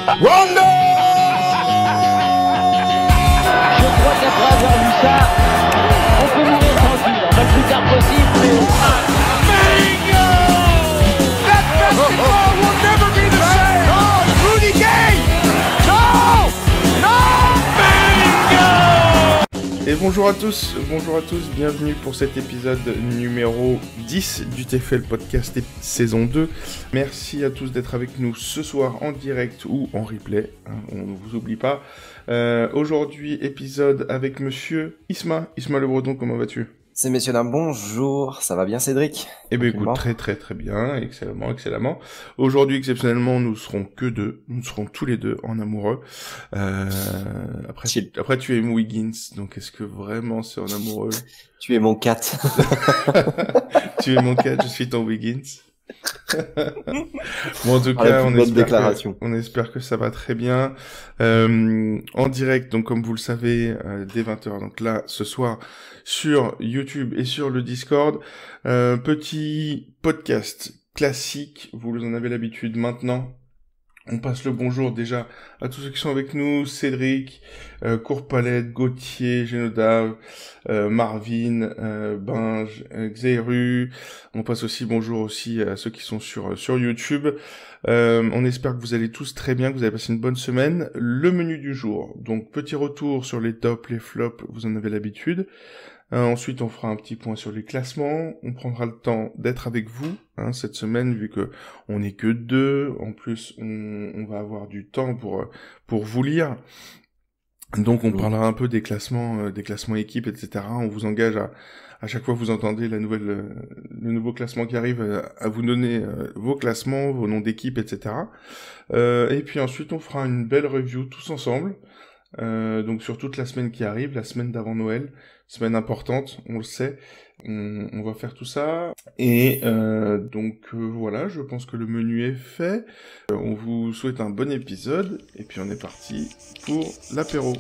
Rondo! Je crois qu'après avoir vu ça, on peut mourir tranquille. Pas le plus tard possible, mais... Bingo! That basketball will never be the same! Oh, Rudy Gay! No! No! Bingo! Et bonjour à tous, bienvenue pour cet épisode numéro 10 du TFL Podcast saison 2. Merci à tous d'être avec nous ce soir en direct ou en replay, hein, on ne vous oublie pas. Aujourd'hui, épisode avec monsieur Isma Le Breton, comment vas-tu ? C'est messieurs dames, bonjour, ça va bien Cédric ? Eh bien écoute, très bien, excellemment. Aujourd'hui, exceptionnellement, nous serons que deux, nous serons tous les deux en amoureux. Après tu es Wiggins, donc est-ce que vraiment c'est en amoureux ? Tu es mon cat. Tu es mon cat, je suis ton Wiggins. Bon, en tout cas, on espère que ça va très bien. En direct, donc comme vous le savez, dès 20h, donc là, ce soir, sur YouTube et sur le Discord, petit podcast classique, vous en avez l'habitude maintenant. On passe le bonjour déjà à tous ceux qui sont avec nous, Cédric, Courpalette, Gauthier, Génodav, Marvin, Binge, Xeru. On passe aussi bonjour aussi à ceux qui sont sur YouTube. On espère que vous allez tous très bien, que vous avez passé une bonne semaine. Le menu du jour, donc petit retour sur les tops, les flops, vous en avez l'habitude. Ensuite, on fera un petit point sur les classements. On prendra le temps d'être avec vous cette semaine, vu que on n'est que deux. En plus, on va avoir du temps pour vous lire. Donc, on parlera un peu des classements équipes, etc. On vous engage à chaque fois que vous entendez le nouveau classement qui arrive, à vous donner vos classements, vos noms d'équipes, etc. Et puis ensuite, on fera une belle review tous ensemble. Donc sur toute la semaine qui arrive, la semaine d'avant Noël, semaine importante, on le sait, on va faire tout ça, et voilà, je pense que le menu est fait, on vous souhaite un bon épisode, et puis on est parti pour l'apéro.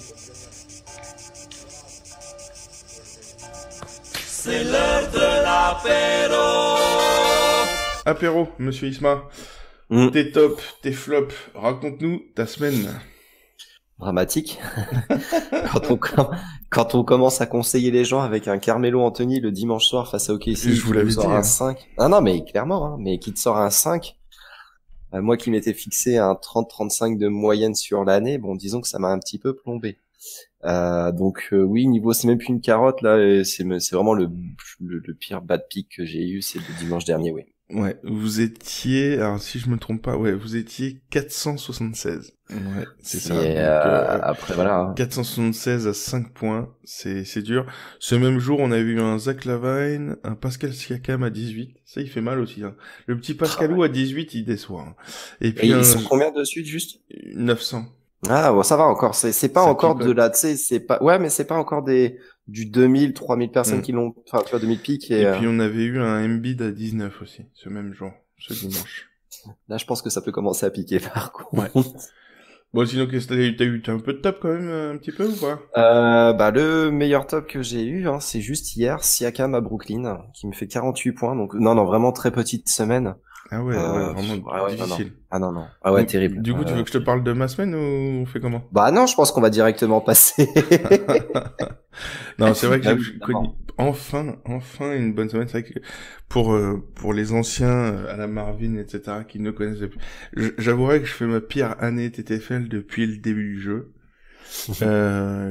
C'est l'heure de l'apéro! Apéro, monsieur Isma, tes tops, tes flops, raconte-nous ta semaine. Dramatique. Quand on commence à conseiller les gens avec un Carmelo Anthony le dimanche soir face à OKC, je vous l'avais dit, un 5. Ah non, mais clairement, mais qui te sort un 5. Moi qui m'étais fixé un 30-35 de moyenne sur l'année, bon, disons que ça m'a un petit peu plombé. Oui, niveau, c'est même plus une carotte, là, c'est vraiment le pire bad pick que j'ai eu, c'est le dimanche dernier, oui. Ouais, vous étiez, alors si je me trompe pas, vous étiez 476. Ouais, c'est ça. Donc, après voilà. 476 à 5 points, c'est dur. Ce même jour, on a eu un Zach Lavine, un Pascal Siakam à 18. Ça, il fait mal aussi. Hein. Le petit Pascalou à 18, il déçoit. Hein. Et puis ils sont combien de suite juste 900. Ah bon, ça va encore. C'est pas ça encore pique, de la, tu sais, c'est pas. Ouais, mais c'est pas encore du 2000, 3000 personnes qui l'ont. Enfin, tu vois, 2000 pics et puis on avait eu un Embiid à 19 aussi, ce même jour, ce dimanche. Là, je pense que ça peut commencer à piquer par contre. Ouais. Bon, sinon, qu'est-ce que t'as un peu de top quand même, un petit peu ou pas? Le meilleur top que j'ai eu, c'est juste hier, Siakam à Brooklyn, qui me fait 48 points. Donc, non, vraiment très petite semaine. Ah ouais, vraiment difficile. Non. Ah ouais, terrible. Du coup, tu veux que je te parle de ma semaine ou on fait comment? Bah non, je pense qu'on va directement passer. Non, c'est vrai que j'ai connu enfin une bonne semaine. C'est vrai que pour les anciens à la Marvin, etc., qui ne connaissaient plus, j'avouerais que je fais ma pire année TTFL depuis le début du jeu.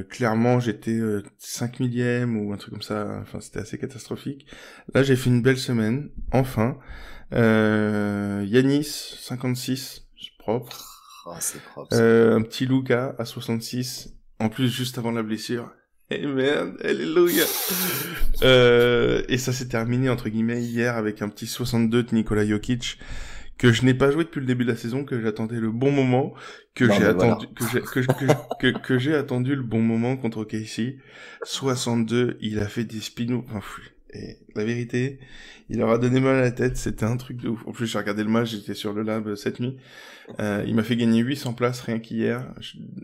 Clairement, j'étais 5 millième ou un truc comme ça. Enfin, c'était assez catastrophique. Là, j'ai fait une belle semaine, enfin. Yanis 56, c'est propre. Oh, c'est propre. Un petit Luka à 66, en plus juste avant la blessure. Eh merde, alléluia. Et ça s'est terminé entre guillemets hier avec un petit 62 de Nikola Jokic que je n'ai pas joué depuis le début de la saison, que j'attendais le bon moment, que j'ai attendu le bon moment contre KC. 62, il a fait des spinous. Enfin, et la vérité, il leur a donné mal à la tête, c'était un truc de ouf. En plus, j'ai regardé le match, j'étais sur le lab cette nuit. Il m'a fait gagner 800 places rien qu'hier.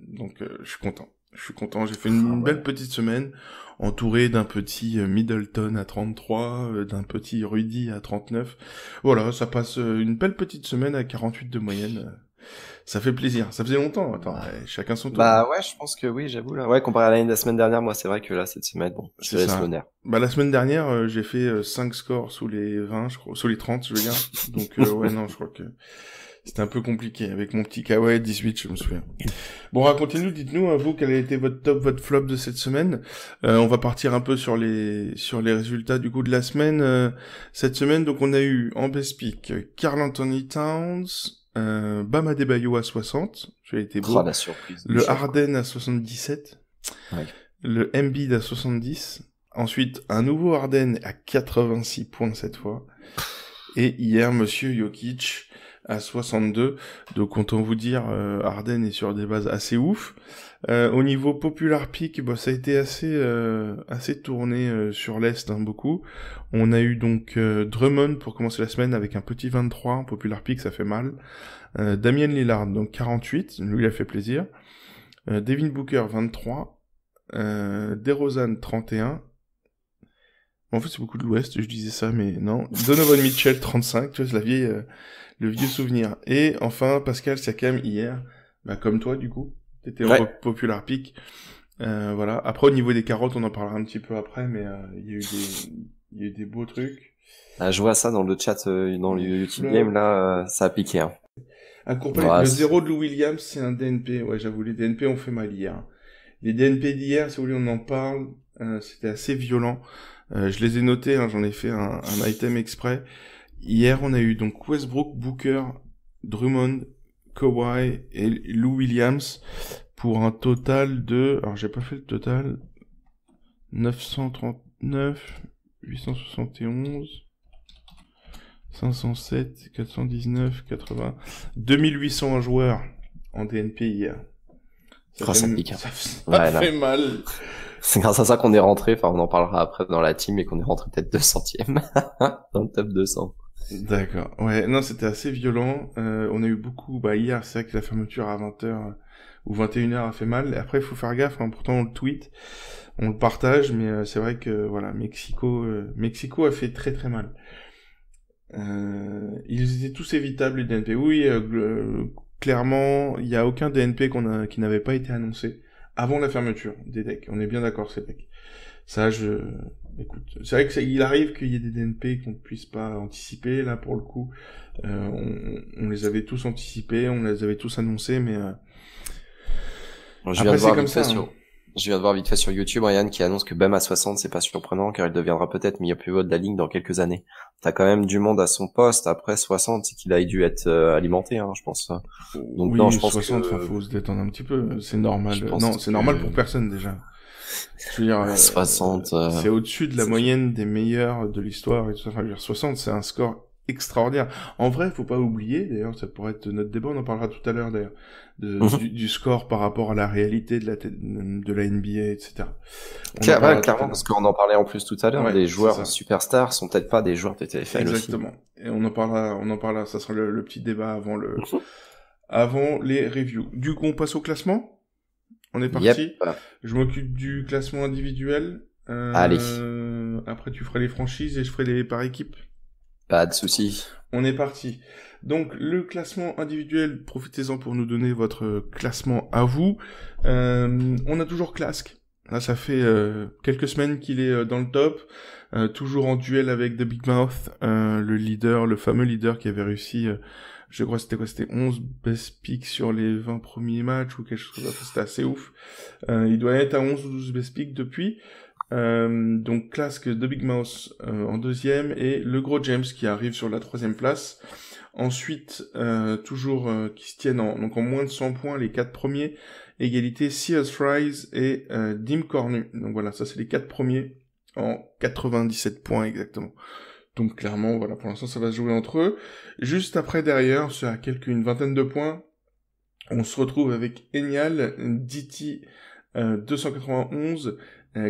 Donc, je suis content. J'ai fait une belle petite semaine, entouré d'un petit Middleton à 33, d'un petit Rudy à 39. Voilà, ça passe une belle petite semaine à 48 de moyenne. ça fait plaisir. Ça faisait longtemps. Attends, chacun son tour. Bah ouais, je pense que oui, j'avoue là. Ouais, comparé à la semaine dernière, moi c'est vrai que là cette semaine, bon, je laisse l'honneur. Bah la semaine dernière, j'ai fait 5 scores sous les 20, je crois, sous les 30, je veux dire. Donc ouais, non, je crois que c'était un peu compliqué avec mon petit Kawhi 18, je me souviens. Bon, racontez-nous, dites-nous, vous, quel a été votre top, votre flop de cette semaine. On va partir un peu sur les résultats du coup de la semaine. Cette semaine, donc on a eu en best pick Karl Anthony Towns, Bam Adebayo à 60, ça a été beau. Oh, la surprise. Le Harden à 77. Ouais. Le Embiid à 70. Ensuite, un nouveau Harden à 86 points cette fois. Et hier, monsieur Jokic à 62. Donc, autant vous dire, Harden est sur des bases assez ouf. Au niveau popular pick, bah, ça a été assez tourné sur l'Est, hein, beaucoup. On a eu donc Drummond pour commencer la semaine avec un petit 23. En popular pick, ça fait mal. Damian Lillard, donc 48. Lui, il a fait plaisir. Devin Booker, 23. DeRozan, 31. En fait, c'est beaucoup de l'Ouest, je disais ça, mais non. Donovan Mitchell, 35. Tu vois, c'est le vieux souvenir. Et enfin, Pascal Siakam hier, bah, comme toi, du coup. T'étais en popular pick. Voilà. Après, au niveau des carottes, on en parlera un petit peu après, mais il y a eu des beaux trucs. Ah, je vois ça dans le chat, dans le YouTube Game, là, ça a piqué, hein. Un complet, le 0 de Lou Williams, c'est un DNP. Ouais, j'avoue, les DNP ont fait mal hier. Les DNP d'hier, si vous voulez, on en parle. C'était assez violent. Je les ai notés, hein, j'en ai fait un item exprès. Hier, on a eu donc Westbrook, Booker, Drummond, Kawhi et Lou Williams pour un total de... Alors, j'ai pas fait le total. 939, 871, 507, 419, 80... 2800 joueurs en DNP hier. Ça pique. Ça fait mal. C'est grâce à ça qu'on est rentré, enfin on en parlera après dans la team, et qu'on est rentré peut-être 200e dans le top 200. D'accord. Ouais, non, c'était assez violent. On a eu beaucoup, hier, c'est vrai que la fermeture à 20h ou 21h a fait mal. Et après, il faut faire gaffe, hein, pourtant on le tweet, on le partage, mais c'est vrai que, voilà, Mexico a fait très très mal. Ils étaient tous évitables, les DNP. Oui, clairement, il y a aucun DNP qui n'avait pas été annoncé avant la fermeture des decks. On est bien d'accord, ces decks. Ça, écoute, c'est vrai que il arrive qu'il y ait des DNP qu'on ne puisse pas anticiper. Là, pour le coup, on les avait tous anticipés, on les avait tous annoncés, mais après, c'est comme ça. Je viens de voir vite fait sur YouTube Ryan qui annonce que Bam à 60, c'est pas surprenant car il deviendra peut-être meilleur pivot de la ligue dans quelques années. T'as quand même du monde à son poste. Après 60, c'est qu'il a dû être alimenté, hein, je pense. Donc oui, non, je pense 60, faut se détendre un petit peu. C'est normal. Non, c'est normal pour personne déjà. Je veux dire, 60, c'est au-dessus de la moyenne des meilleurs de l'histoire et tout ça. Enfin, je veux dire, 60, c'est un score extraordinaire. En vrai, faut pas oublier, d'ailleurs, ça pourrait être notre débat, on en parlera tout à l'heure d'ailleurs, du score par rapport à la réalité de la NBA, etc. Clairement, parce qu'on en parlait en plus tout à l'heure, les joueurs superstars sont peut-être pas des joueurs de TFL. Exactement. Aussi. Et on en parlera, ça sera le petit débat avant les reviews. Du coup, on passe au classement. On est parti. Yep. Je m'occupe du classement individuel. Allez. Après, tu feras les franchises et je ferai les par équipe. Pas de souci. On est parti. Donc, le classement individuel, profitez-en pour nous donner votre classement à vous. On a toujours Clask. Là, ça fait quelques semaines qu'il est dans le top. Toujours en duel avec The Big Mouth, le fameux leader qui avait réussi, je crois c'était 11 best picks sur les 20 premiers matchs ou quelque chose comme ça. C'était assez ouf. Il doit être à 11 ou 12 best picks depuis. Donc Clask, The Big Mouse en deuxième et le gros James qui arrive sur la troisième place. Ensuite, toujours qui se tiennent en moins de 100 points les 4 premiers. Égalité Sears Fries et Dim Cornu. Donc voilà, ça c'est les 4 premiers en 97 points exactement. Donc clairement, voilà, pour l'instant ça va se jouer entre eux. Juste après derrière, c'est à une vingtaine de points, on se retrouve avec Enial, DT 291,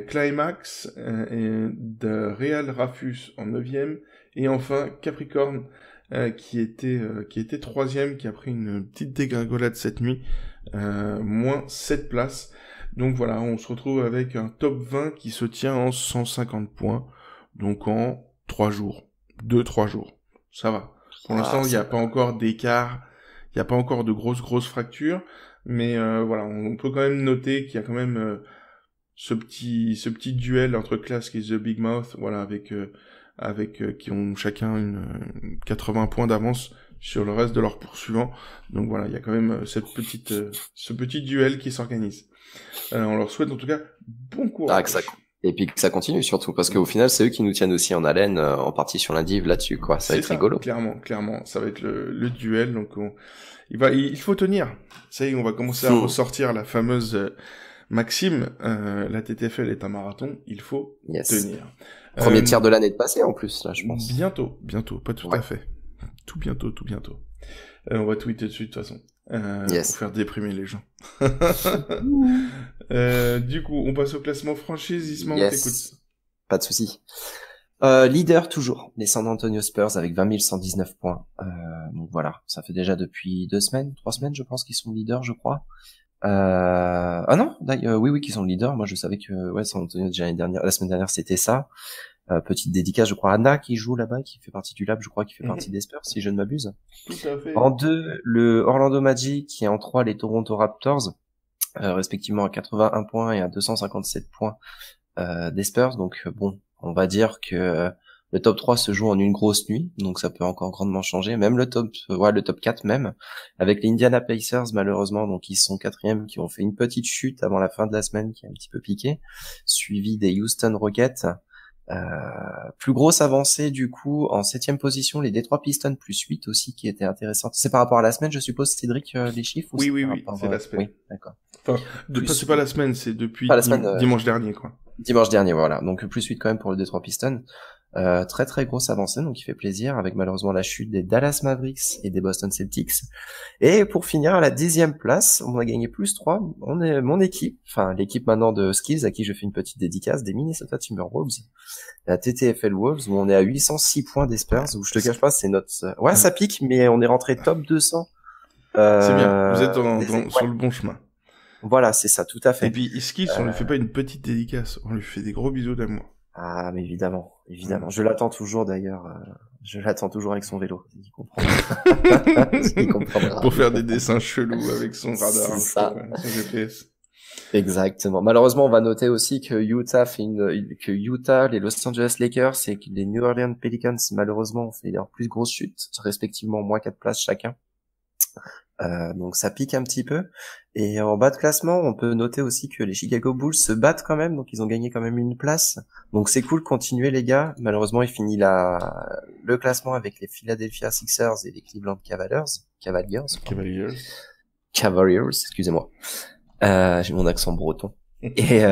Climax et de Real Rafus en 9e, et enfin Capricorn qui était 3e, qui a pris une petite dégringolade cette nuit, moins 7 places. Donc voilà, on se retrouve avec un top 20 qui se tient en 150 points, donc en 3 jours, 2-3 jours. Ça va. Pour l'instant, il n'y a pas encore d'écart. Il n'y a pas encore de grosses fractures, mais voilà, on peut quand même noter qu'il y a quand même ce petit duel entre Clask et The Big Mouth, voilà, avec qui ont chacun une 80 points d'avance sur le reste de leurs poursuivants. Donc voilà, il y a quand même ce petit duel qui s'organise. On leur souhaite en tout cas bon courage. Et puis que ça continue surtout, parce qu'au final, c'est eux qui nous tiennent aussi en haleine, en partie sur l'indiv là-dessus, quoi. Ça va être rigolo. Clairement, ça va être le duel. Donc il faut tenir. Ça y est, on va commencer à ressortir la fameuse Maxime. La TTFL est un marathon, il faut tenir. Premier tiers de l'année de passé en plus, là, je pense. Bientôt, pas tout à fait. Tout bientôt. On va tweeter dessus de toute façon. Pour faire déprimer les gens. Du coup, on passe au classement franchise. Isma, on t'écoute. Pas de souci. Leader toujours, les San Antonio Spurs avec 20 119 points. Donc voilà, ça fait déjà depuis 3 semaines, je pense qu'ils sont leaders, je crois. Ah non, oui, qu'ils sont leaders. Moi, je savais que San Antonio déjà la semaine dernière, c'était ça. Petite dédicace, je crois, Anna qui joue là-bas, qui fait partie du lab, je crois, qui fait partie des Spurs, si je ne m'abuse. Tout à fait. En 2, le Orlando Magic, et en 3, les Toronto Raptors, respectivement à 81 points et à 257 points des Spurs. Donc bon, on va dire que le top 3 se joue en une grosse nuit, donc ça peut encore grandement changer. Même le top 4 même, avec les Indiana Pacers malheureusement, donc ils sont 4e, qui ont fait une petite chute avant la fin de la semaine, qui est un petit peu piqué, suivi des Houston Rockets. Plus grosse avancée du coup en 7e position, les Detroit Pistons plus 8 aussi, qui était intéressante. C'est par rapport à la semaine, je suppose, Cédric, les chiffres? Oui, c'est la semaine. Oui, d'accord. Enfin, c'est pas la semaine, c'est depuis dimanche dernier, quoi. Dimanche dernier, voilà. Donc plus 8 quand même pour le Detroit Pistons. Très grosse avancée, donc il fait plaisir, avec malheureusement la chute des Dallas Mavericks et des Boston Celtics. Et pour finir, à la 10e place, on a gagné plus 3. On est mon équipe, enfin l'équipe maintenant de Skills, à qui je fais une petite dédicace, des Minnesota Timberwolves, la TTFL Wolves, où on est à 806 points des Spurs, où je te cache pas, c'est notre... Ouais, ça pique, mais on est rentré top 200. C'est bien, vous êtes sur le bon chemin. Voilà, c'est ça, tout à fait. Et puis, Skills, on lui fait pas une petite dédicace, on lui fait des gros bisous d'amour. Ah, mais évidemment. Je l'attends toujours d'ailleurs. Je l'attends toujours avec son vélo. Il comprendra. Pour faire des dessins chelous avec son radar, son GPS. Exactement. Malheureusement, on va noter aussi que Utah, les Los Angeles Lakers et les New Orleans Pelicans, malheureusement, ont fait leur plus grosse chute, respectivement moins 4 places chacun. Donc ça pique un petit peu. Et en bas de classement, on peut noter aussi que les Chicago Bulls se battent quand même, donc ils ont gagné quand même une place. Donc c'est cool, continuez les gars. Malheureusement, il finit le classement avec les Philadelphia Sixers et les Cleveland Cavaliers, excusez-moi. J'ai mon accent breton. Et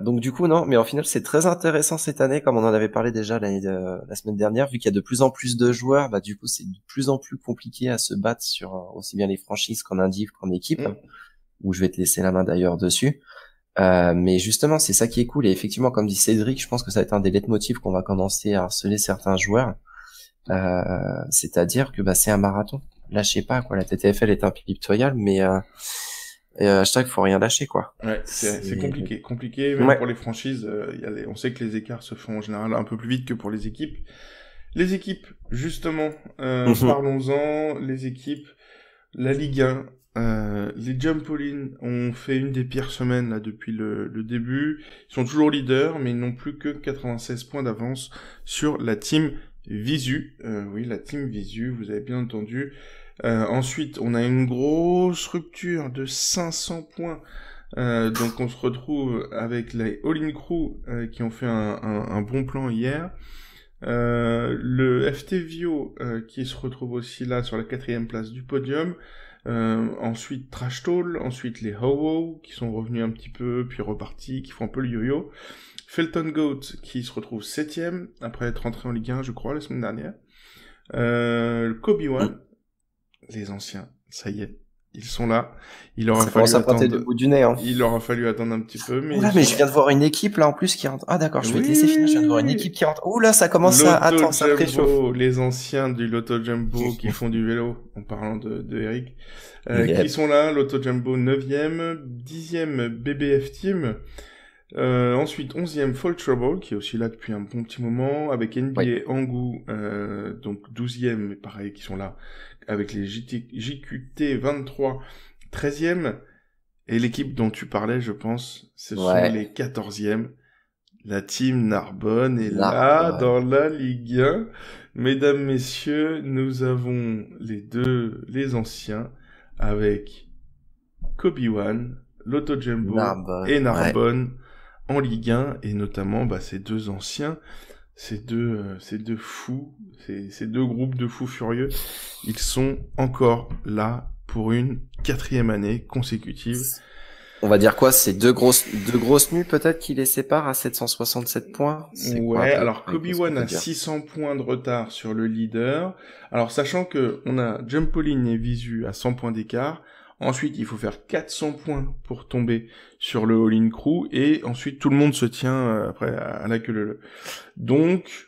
donc du coup non, mais en final c'est très intéressant cette année, comme on en avait parlé déjà la semaine dernière, vu qu'il y a de plus en plus de joueurs, bah du coup c'est de plus en plus compliqué à se battre sur aussi bien les franchises qu'en indiv qu'en équipe, où je vais te laisser la main d'ailleurs dessus. Mais justement c'est ça qui est cool, et effectivement comme dit Cédric, je pense que ça va être un des leitmotifs qu'on va commencer à harceler certains joueurs, c'est-à-dire que bah c'est un marathon. Lâchez pas quoi, la TTFL est impitoyable, mais hashtag faut rien lâcher quoi. Ouais, c'est compliqué même pour les franchises. On sait que les écarts se font en général un peu plus vite que pour les équipes. Les équipes, justement, parlons-en. Les équipes, la Ligue 1, les Jumpolin ont fait une des pires semaines là depuis le début. Ils sont toujours leaders, mais ils n'ont plus que 96 points d'avance sur la team Visu. Oui, la team Visu, vous avez bien entendu. Ensuite, on a une grosse rupture de 500 points. Donc, on se retrouve avec les All-In Crew qui ont fait un bon plan hier. Le FT Vio qui se retrouve aussi là sur la 4e place du podium. Ensuite, Trash Talk. Ensuite, les Ho-Ho qui sont revenus un petit peu, puis repartis, qui font un peu le yo-yo. Felton Goat qui se retrouve 7e après être rentré en Ligue 1, je crois, la semaine dernière. Kobe One. Les anciens, ça y est, ils sont là. Il aura fallu attendre. Du bout du nez, hein. Il aura fallu attendre un petit peu, mais. Oula, mais je viens de voir une équipe là en plus qui rentre. Ah d'accord, je vais te laisser finir. Je viens de voir une équipe qui rentre. Oula, ça commence à attendre, ça préchauffe. Les anciens du Lotto Jumbo qui font du vélo, en parlant de Eric, qui sont là. Lotto Jumbo 9e, 10e BBF Team. Ensuite 11e Fall Trouble qui est aussi là depuis un bon petit moment, avec NBA Angou donc 12e, mais pareil, qui sont là avec les JQT 23 13e. Et l'équipe dont tu parlais, je pense, ce sont les 14e. La team Narbonne est là, dans la Ligue 1. Mesdames, messieurs, nous avons les anciens, avec Kobe1, Lotto Jumbo et Narbonne en Ligue 1, et notamment, ces deux anciens, ces deux fous, ces deux groupes de fous furieux, ils sont encore là pour une 4e année consécutive. On va dire quoi? C'est deux grosses nuits peut-être qui les séparent à 767 points. Ouais, alors Kobe1 a 600 points de retard sur le leader. Alors sachant que on a Jumpolin et Visu à 100 points d'écart. Ensuite, il faut faire 400 points pour tomber sur le All-in Crew, et ensuite tout le monde se tient après à la queue leu. Donc,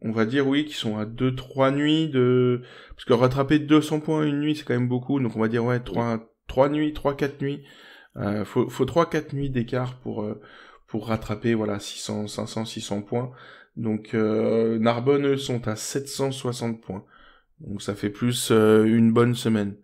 on va dire oui qu'ils sont à 2-3 nuits parce que rattraper 200 points une nuit c'est quand même beaucoup. Donc on va dire 3 nuits, 3-4 nuits. Faut 3-4 nuits d'écart pour rattraper 600, 500, 600 points. Donc Narbonne eux sont à 760 points. Donc ça fait plus une bonne semaine.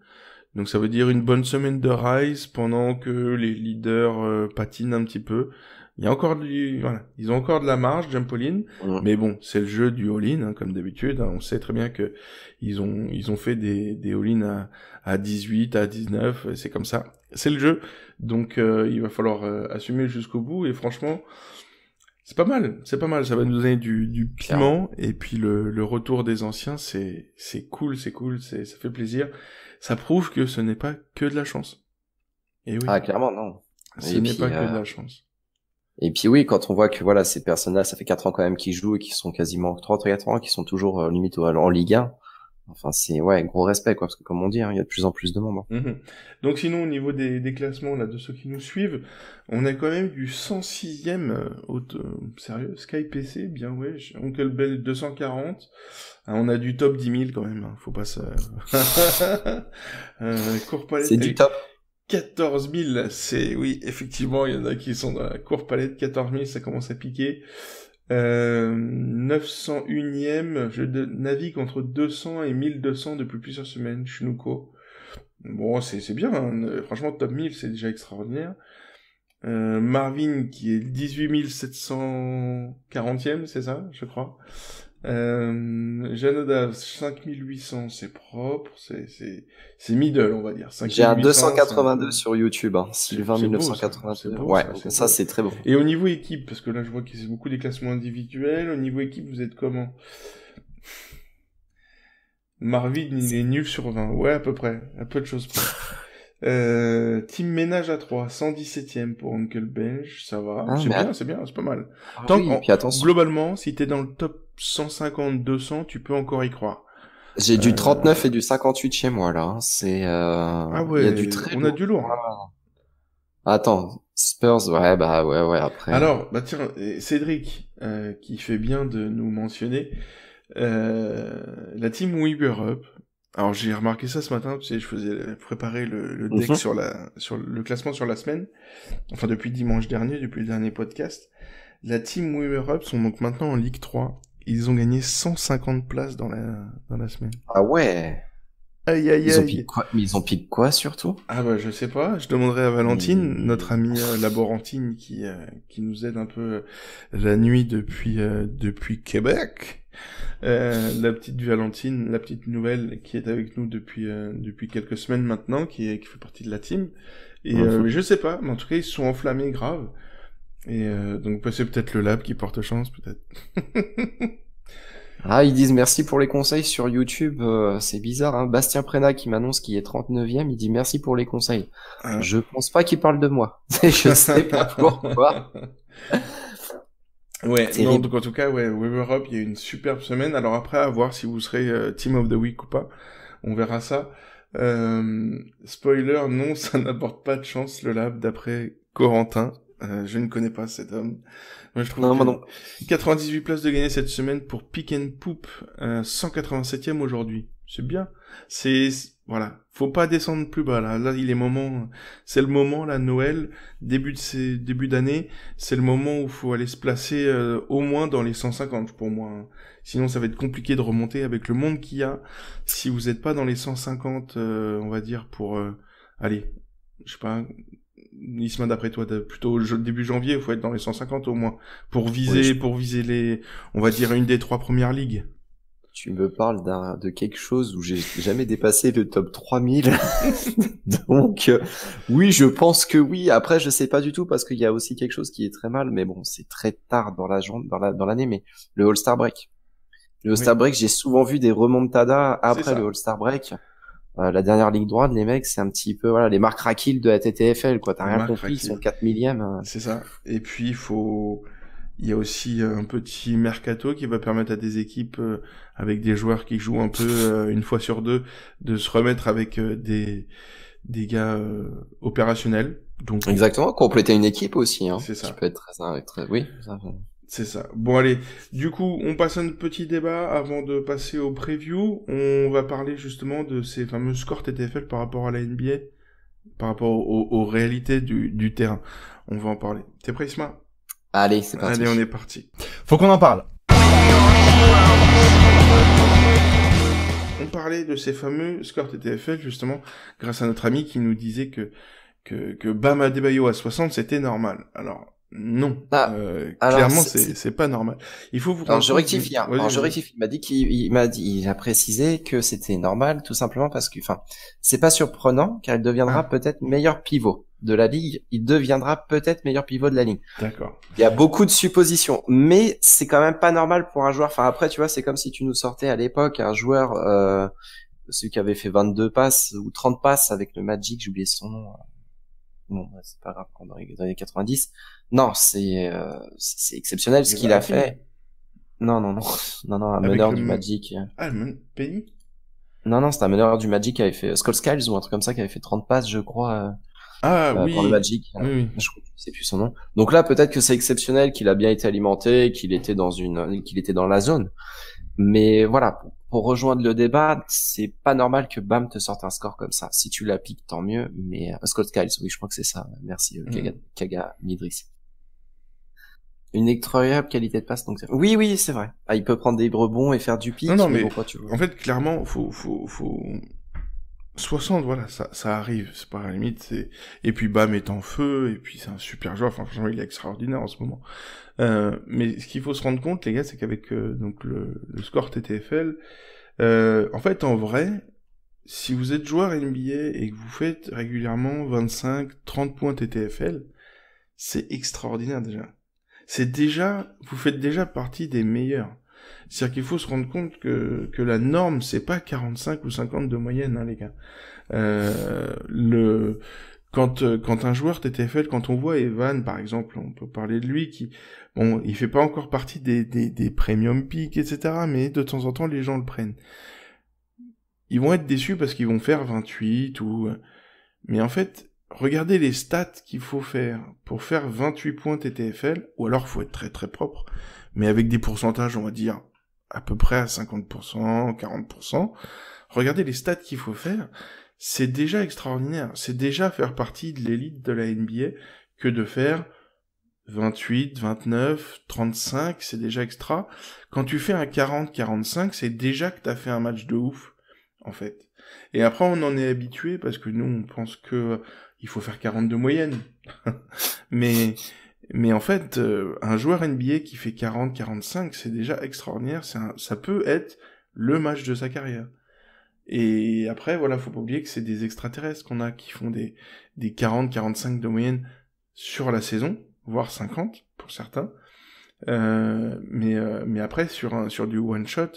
Donc ça veut dire une bonne semaine de rise pendant que les leaders patinent un petit peu. Il y a encore ils ont encore de la marge, Jumpolin, mais bon, c'est le jeu du all-in, comme d'habitude. On sait très bien que ils ont fait des all-in à 18, à 19, c'est comme ça. C'est le jeu, donc il va falloir assumer jusqu'au bout, et franchement, c'est pas mal, ça va nous donner du piment, et puis le retour des anciens, c'est cool, ça fait plaisir. Ça prouve que ce n'est pas que de la chance. Et oui. Ah, clairement, non. Ce n'est pas que de la chance. Et puis oui, quand on voit que ces personnes-là, ça fait 4 ans quand même qu'ils jouent, et qui sont quasiment 3-4 ans, qui sont toujours limite en Ligue 1. Enfin, c'est gros respect, quoi, parce que comme on dit, il y a de plus en plus de monde. Donc sinon, au niveau des classements là de ceux qui nous suivent, on a quand même du 106e sérieux, Sky PC, bien ouais, Uncle Bell 240. On a du top 10 000 quand même, faut pas se... Courpalette, c'est du top. 14 000, oui, effectivement, il y en a qui sont dans la Courpalette, 14 000, ça commence à piquer. 901e, je navigue entre 200 et 1200 depuis plusieurs semaines, Chnuko. Bon, c'est bien, hein. Franchement, top 1000, c'est déjà extraordinaire. Marvin, qui est 18 740e, c'est ça, je crois. Janoda, 5800, c'est propre, c'est middle, on va dire. J'ai un 282 sur YouTube, Sylvain 1982. Beau, ça c'est très beau. Et au niveau équipe, parce que là je vois qu'il y a beaucoup des classements individuels, au niveau équipe, vous êtes comment? Marvin, il est nul sur 20. Ouais, à peu près. À peu de choses près. Team ménage à 3, 117e pour Uncle Bench, ça va. C'est bien, c'est pas mal. Globalement, si t'es dans le top 150-200, tu peux encore y croire. J'ai du 39 et du 58 chez moi, là. Ah ouais, il y a du très on a du lourd. Attends, Spurs, ouais, après. Alors, tiens, Cédric, qui fait bien de nous mentionner, la team Weber Up. Alors j'ai remarqué ça ce matin, tu sais, je faisais préparer le deck sur le classement sur la semaine, enfin depuis dimanche dernier, depuis le dernier podcast. La team Weber Up sont donc maintenant en Ligue 3. Ils ont gagné 150 places dans la semaine. Ah ouais. Aïe aïe aïe. Ils ont piqué quoi surtout? Ah je sais pas, je demanderai à Valentine, notre amie laborantine qui nous aide un peu la nuit depuis Québec. La petite Valentine, la petite nouvelle qui est avec nous depuis quelques semaines maintenant, qui fait partie de la team. Et je sais pas, mais en tout cas ils se sont enflammés grave. Et donc c'est peut-être le lab qui porte chance, peut-être. Ils disent merci pour les conseils sur YouTube, c'est bizarre, hein. Bastien Prena qui m'annonce qu'il est 39e, il dit merci pour les conseils. Je pense pas qu'il parle de moi. Je sais pas pourquoi. Ouais, non, donc en tout cas, Weber Up, il y a une superbe semaine. Alors après, à voir si vous serez Team of the Week ou pas. On verra ça. Spoiler, non, ça n'apporte pas de chance, le lab, d'après Corentin. Je ne connais pas cet homme. Moi, je trouve que 98 places de gagner cette semaine pour Pick and Poop, 187e aujourd'hui. C'est bien. Voilà. Faut pas descendre plus bas, là. Là, c'est le moment, là, Noël, début d'année, c'est le moment où faut aller se placer, au moins dans les 150, pour moi, hein. Sinon, ça va être compliqué de remonter avec le monde qu'il y a. Si vous êtes pas dans les 150, on va dire, pour, allez, je sais pas, Isma, d'après toi, plutôt début janvier, il faut être dans les 150 au moins, pour viser on va dire, une des 3 premières ligues. Tu me parles de quelque chose où j'ai jamais dépassé le top 3000. Donc, oui, je pense que oui. Après, je sais pas du tout parce qu'il y a aussi quelque chose qui est très mal, mais bon, c'est très tard dans l'année, mais le All-Star Break. Le All-Star Break, j'ai souvent vu des remontadas après le All-Star Break. La dernière ligue droite, les mecs, c'est un petit peu, voilà, les Mark Raquille de la TTFL, quoi. T'as rien compris, ils sont 4 millièmes. C'est ça. Et puis, il y a aussi un petit mercato qui va permettre à des équipes avec des joueurs qui jouent un peu une fois sur deux de se remettre avec des gars opérationnels. Donc exactement, compléter une équipe aussi, hein. C'est ça. Qui peut être très oui. C'est ça. Bon, allez. Du coup, on passe à un petit débat avant de passer au preview. On va parler justement de ces fameux scores TTFL par rapport à la NBA, par rapport aux réalités du terrain. On va en parler. T'es prêt, Isma? Allez, c'est parti. Allez, on est parti. Faut qu'on en parle. On parlait de ces fameux scores TTFL, justement, grâce à notre ami qui nous disait que Bam Adebayo à 60, c'était normal. Alors, non. Clairement, c'est pas normal. Il faut vous Alors, je rectifie, hein. Alors, je rectifie. Il a précisé que c'était normal, tout simplement parce que, c'est pas surprenant, car il deviendra peut-être meilleur pivot de la ligue. Il deviendra peut-être meilleur pivot de la ligue. D'accord. Il y a beaucoup de suppositions, mais c'est quand même pas normal pour un joueur. Après, tu vois, c'est comme si tu nous sortais à l'époque un joueur, celui qui avait fait 22 passes ou 30 passes avec le Magic, j'ai oublié son nom. Bon, c'est pas grave, dans les années 90. Non, c'est exceptionnel ce qu'il a fait. Non, un meneur du Magic. Ah, Penny? Non, c'est un meneur du Magic qui avait fait Skull Skiles ou un truc comme ça, qui avait fait 30 passes, je crois. Oui. Pour le Magic. Oui. Je sais plus son nom. Donc là, peut-être que c'est exceptionnel, qu'il a bien été alimenté, qu'il était dans la zone. Mais voilà, pour rejoindre le débat, c'est pas normal que Bam te sorte un score comme ça. Si tu l'appliques, tant mieux. Mais Scott Skiles, oui, je crois que c'est ça. Merci, Kaga Midris. Une incroyable qualité de passe, donc oui, c'est vrai. Ah, il peut prendre des rebonds et faire du pic. Non, mais en fait, clairement, faut 60, voilà, ça arrive, c'est pas à la limite, et puis Bam est en feu, et puis c'est un super joueur, franchement, il est extraordinaire en ce moment. Mais ce qu'il faut se rendre compte, les gars, c'est qu'avec, donc, le score TTFL, en fait, en vrai, si vous êtes joueur NBA et que vous faites régulièrement 25, 30 points TTFL, c'est extraordinaire, déjà. Vous faites déjà partie des meilleurs. C'est-à-dire qu'il faut se rendre compte que la norme, c'est pas 45 ou 50 de moyenne, hein, les gars. Quand un joueur TTFL, quand on voit Evan, par exemple, on peut parler de lui, il fait pas encore partie des premium picks, etc., mais de temps en temps, les gens le prennent. Ils vont être déçus parce qu'ils vont faire 28 mais en fait, regardez les stats qu'il faut faire pour faire 28 points TTFL, ou alors faut être très très propre, mais avec des pourcentages, on va dire, à peu près à 50%, 40%. Regardez les stats qu'il faut faire, c'est déjà extraordinaire. C'est déjà faire partie de l'élite de la NBA que de faire 28, 29, 35, c'est déjà extra. Quand tu fais un 40, 45, c'est déjà que t'as fait un match de ouf, en fait. Et après, on en est habitué parce que nous, on pense que il faut faire 40 de moyenne. Mais en fait, un joueur NBA qui fait 40-45, c'est déjà extraordinaire. Ça peut être le match de sa carrière. Et après, voilà, faut pas oublier que c'est des extraterrestres qu'on a qui font des 40-45 de moyenne sur la saison, voire 50 pour certains. Mais après, sur du one shot,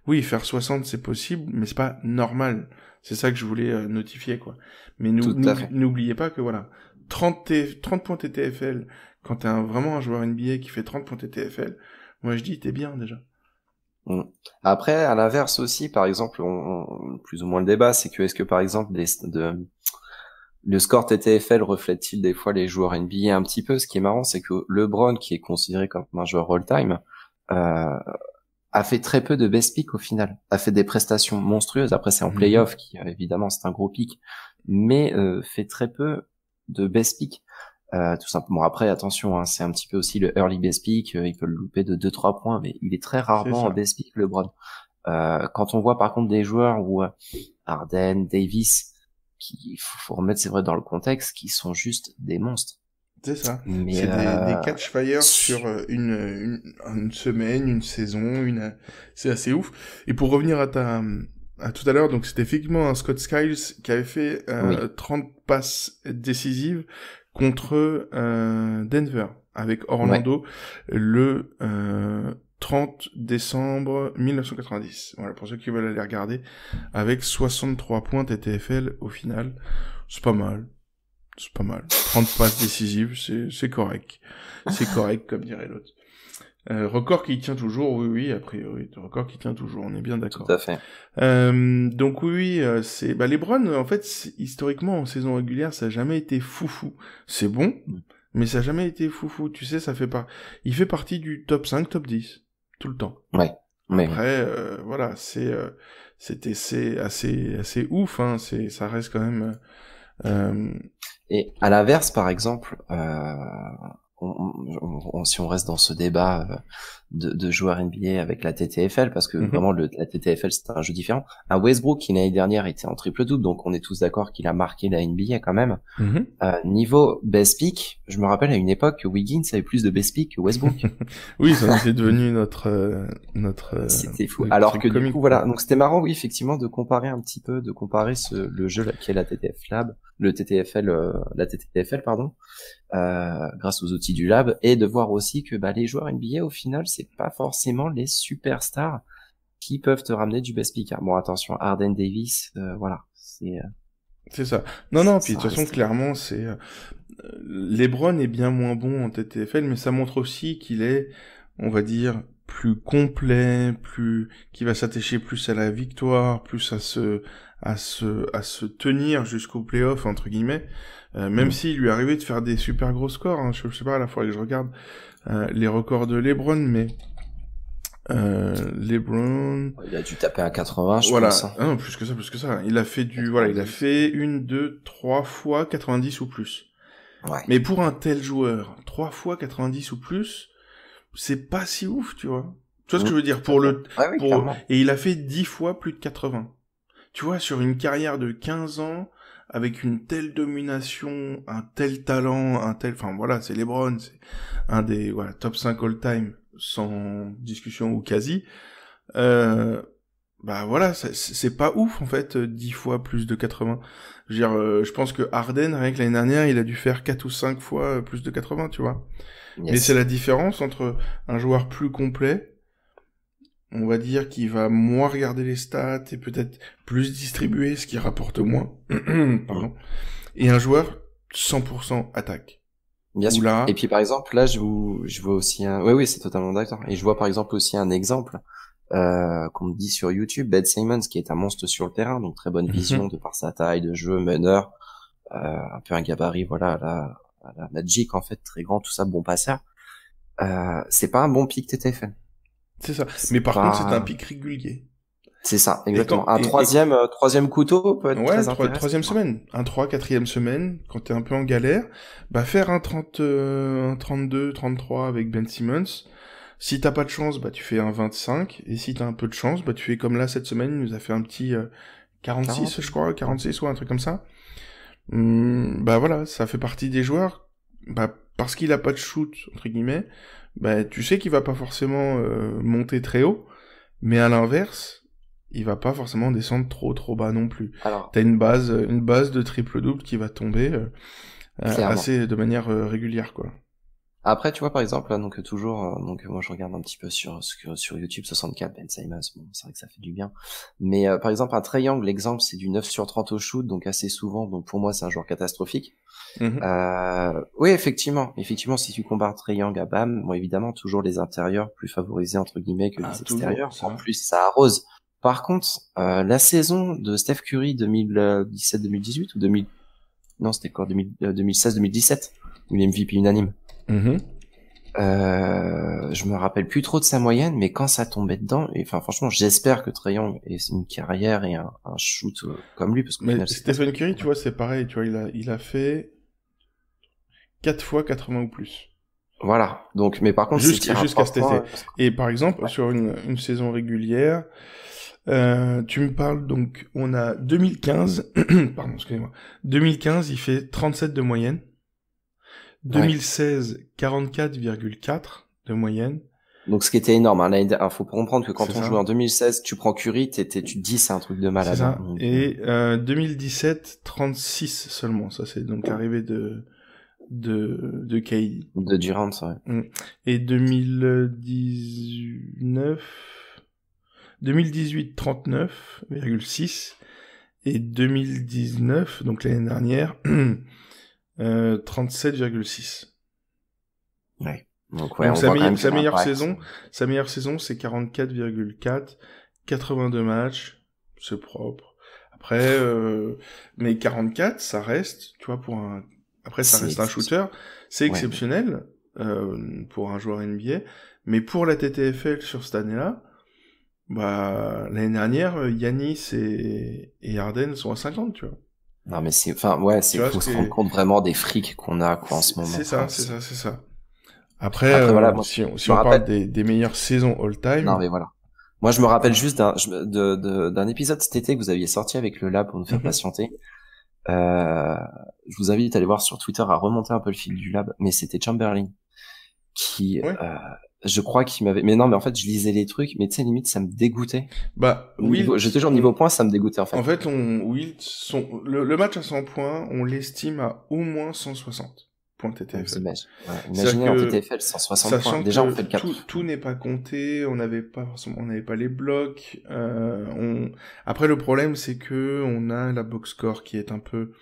oui, faire 60 c'est possible, mais c'est pas normal. C'est ça que je voulais notifier, quoi. Mais n'oubliez pas que voilà, 30 points TTFL, quand t'es vraiment un joueur NBA qui fait 30 points TTFL, moi je dis t'es bien déjà. Après, à l'inverse aussi, par exemple, plus ou moins le débat, c'est que est-ce que par exemple le score TTFL reflète-t-il des fois les joueurs NBA un petit peu? Ce qui est marrant, c'est que LeBron, qui est considéré comme un joueur all-time, a fait très peu de best pick au final, a fait des prestations monstrueuses. Après, c'est en playoff qui, évidemment, c'est un gros pick, mais fait très peu de best pick. Tout simplement. Après, attention, hein, c'est un petit peu aussi le early best pick. Il peut le louper de 2-3 points, mais il est très rarement en best pick, LeBron. Quand on voit par contre des joueurs où Harden, Davis, qui faut remettre, c'est vrai, dans le contexte, qui sont juste des monstres. C'est ça. Mais c'est des catch fire sur une semaine, une saison, c'est assez ouf. Et pour revenir à tout à l'heure, donc c'était effectivement un Scott Skiles qui avait fait 30 passes décisives contre Denver avec Orlando le 30 décembre 1990. Voilà, pour ceux qui veulent aller regarder, avec 63 points TTFL au final. C'est pas mal. 30 passes décisives, c'est correct. C'est correct, comme dirait l'autre. Record qui tient toujours, oui, a priori. Record qui tient toujours, on est bien d'accord. Tout à fait. Donc oui, c'est, LeBron, en fait, historiquement, en saison régulière, ça a jamais été foufou. C'est bon, mais ça a jamais été foufou. Tu sais, il fait partie du top 5, top 10. Tout le temps. Ouais. Après, voilà, c'est assez ouf, hein, ça reste quand même, Et à l'inverse, par exemple, si on reste dans ce débat de joueurs NBA avec la TTFL, parce que vraiment la TTFL c'est un jeu différent. Un Westbrook qui l'année dernière était en triple-double, donc on est tous d'accord qu'il a marqué la NBA quand même. Niveau best pick, je me rappelle à une époque que Wiggins avait plus de best pick que Westbrook. Oui, ça c'est devenu notre c'était fou. Alors que du coup voilà, donc c'était marrant, oui, effectivement, de comparer un petit peu, le jeu qui est la TTF Lab, la TTFL pardon, grâce aux outils du lab, et de voir aussi que les joueurs NBA au final c'est pas forcément les superstars qui peuvent te ramener du best pick. Bon, attention, Harden, Davis, voilà, c'est ça. Non, puis de toute façon clairement c'est LeBron est bien moins bon en TTFL, mais ça montre aussi qu'il est, on va dire, plus complet, qui va s'attacher plus à la victoire, plus à se tenir jusqu'au playoff entre guillemets. Même s'il lui est arrivé de faire des super gros scores, hein, je sais pas, à la fois que je regarde les records de LeBron, mais LeBron, il a dû taper un 80, je voilà. pense. Ah non, plus que ça. Il a fait il a fait 1, 2, 3 fois 90 ou plus. Ouais. Mais pour un tel joueur, 3 fois 90 ou plus, c'est pas si ouf, tu vois. Tu vois ce que je veux dire? Et il a fait 10 fois plus de 80. Tu vois, sur une carrière de 15 ans, avec une telle domination, un tel talent, enfin voilà, c'est LeBron, c'est un des, top 5 all-time, sans discussion ou quasi. Voilà, c'est pas ouf, en fait, 10 fois plus de 80. Je veux dire, je pense que Harden, rien que l'année dernière, il a dû faire 4 ou 5 fois plus de 80, tu vois. Yes. Mais c'est la différence entre un joueur plus complet, on va dire, qui va moins regarder les stats et peut-être plus distribuer, ce qui rapporte moins, pardon, et un joueur 100% attaque. Bien sûr. Là... Et puis par exemple, là, je vois aussi oui, c'est totalement d'accord. Et je vois par exemple aussi un exemple qu'on me dit sur YouTube, Ben Simmons, qui est un monstre sur le terrain, donc très bonne vision de par sa taille de jeu, meneur, un peu un gabarit, voilà, à la Magic en fait, très grand, tout ça, bon passeur. C'est pas un bon pick TTFL. C'est ça. Mais par contre, c'est un pick régulier. C'est ça, exactement. Un troisième couteau peut être très intéressant. Troisième semaine. Un 3, 4e semaine, quand t'es un peu en galère, faire un 32, 33 avec Ben Simmons. Si t'as pas de chance, tu fais un 25. Et si t'as un peu de chance, tu fais comme là, cette semaine, il nous a fait un petit 46, je crois, 46 ou un truc comme ça. Voilà, ça fait partie des joueurs, parce qu'il a pas de shoot, entre guillemets, tu sais qu'il va pas forcément monter très haut, mais à l'inverse, il va pas forcément descendre trop bas non plus. Alors, t'as une base de triple-double qui va tomber assez de manière régulière, quoi. Après, tu vois, par exemple, là, donc toujours, moi je regarde un petit peu sur YouTube 64, Ben Simmons, bon, c'est vrai que ça fait du bien. Mais par exemple, un triangle, l'exemple, c'est du 9 sur 30 au shoot, donc assez souvent, donc pour moi c'est un joueur catastrophique. Oui, effectivement, si tu compares triangle à Bam, bon évidemment toujours les intérieurs plus favorisés entre guillemets que les extérieurs. Toujours, en plus, ça arrose. Par contre, la saison de Steph Curry 2017-2018 ou non, c'était quoi, 2016-2017, où il est MVP unanime. Je me rappelle plus trop de sa moyenne, mais quand ça tombait dedans, et enfin franchement, j'espère que Trae Young ait une carrière et un shoot comme lui, parce que mais Stephen Curry, tu vois, c'est pareil, tu vois, il a fait 4 fois 80 ou plus. Voilà. Donc, mais par contre, jusqu'à cet été. Et par exemple, sur une saison régulière, tu me parles donc, on a 2015, pardon, excusez-moi, 2015, il fait 37 de moyenne. 2016, 44,4 de moyenne. Donc, ce qui était énorme, hein. Faut comprendre que quand on joue en 2016, tu prends Curry, tu te dis c'est un truc de malade. C'est ça. Et 2017, 36 seulement. Ça, c'est donc l'arrivée de KD. De Durant, ouais. Et 2018, 39,6. Et 2019, donc l'année dernière, 37,6. Ouais. Donc sa meilleure saison, c'est 44,4, 82 matchs, c'est propre. Après, mais 44, ça reste, tu vois, ça reste un shooter, c'est exceptionnel, pour un joueur NBA, mais pour la TTFL sur cette année-là, l'année dernière, Giannis et Harden sont à 50, tu vois. Non, mais faut se rendre compte vraiment des frics qu'on a, quoi, en ce moment. C'est ça. Après voilà, si on parle des meilleures saisons all-time. Non, mais voilà. Moi, je me rappelle juste d'un épisode cet été que vous aviez sorti avec le Lab pour nous faire patienter. Je vous invite à aller voir sur Twitter, à remonter un peu le fil du Lab, mais c'était Chamberlain qui, je crois qu'il m'avait, mais non, mais en fait, je lisais les trucs, mais tu sais, limite, ça me dégoûtait. J'étais genre niveau points, ça me dégoûtait, en fait. En fait, le match à 100 points, on l'estime à au moins 160 points TTFL. Imaginez en TTFL, 160 points. Déjà, on fait le cap. Tout n'est pas compté, on n'avait pas les blocs, après, le problème, c'est que on a la box score qui est un peu,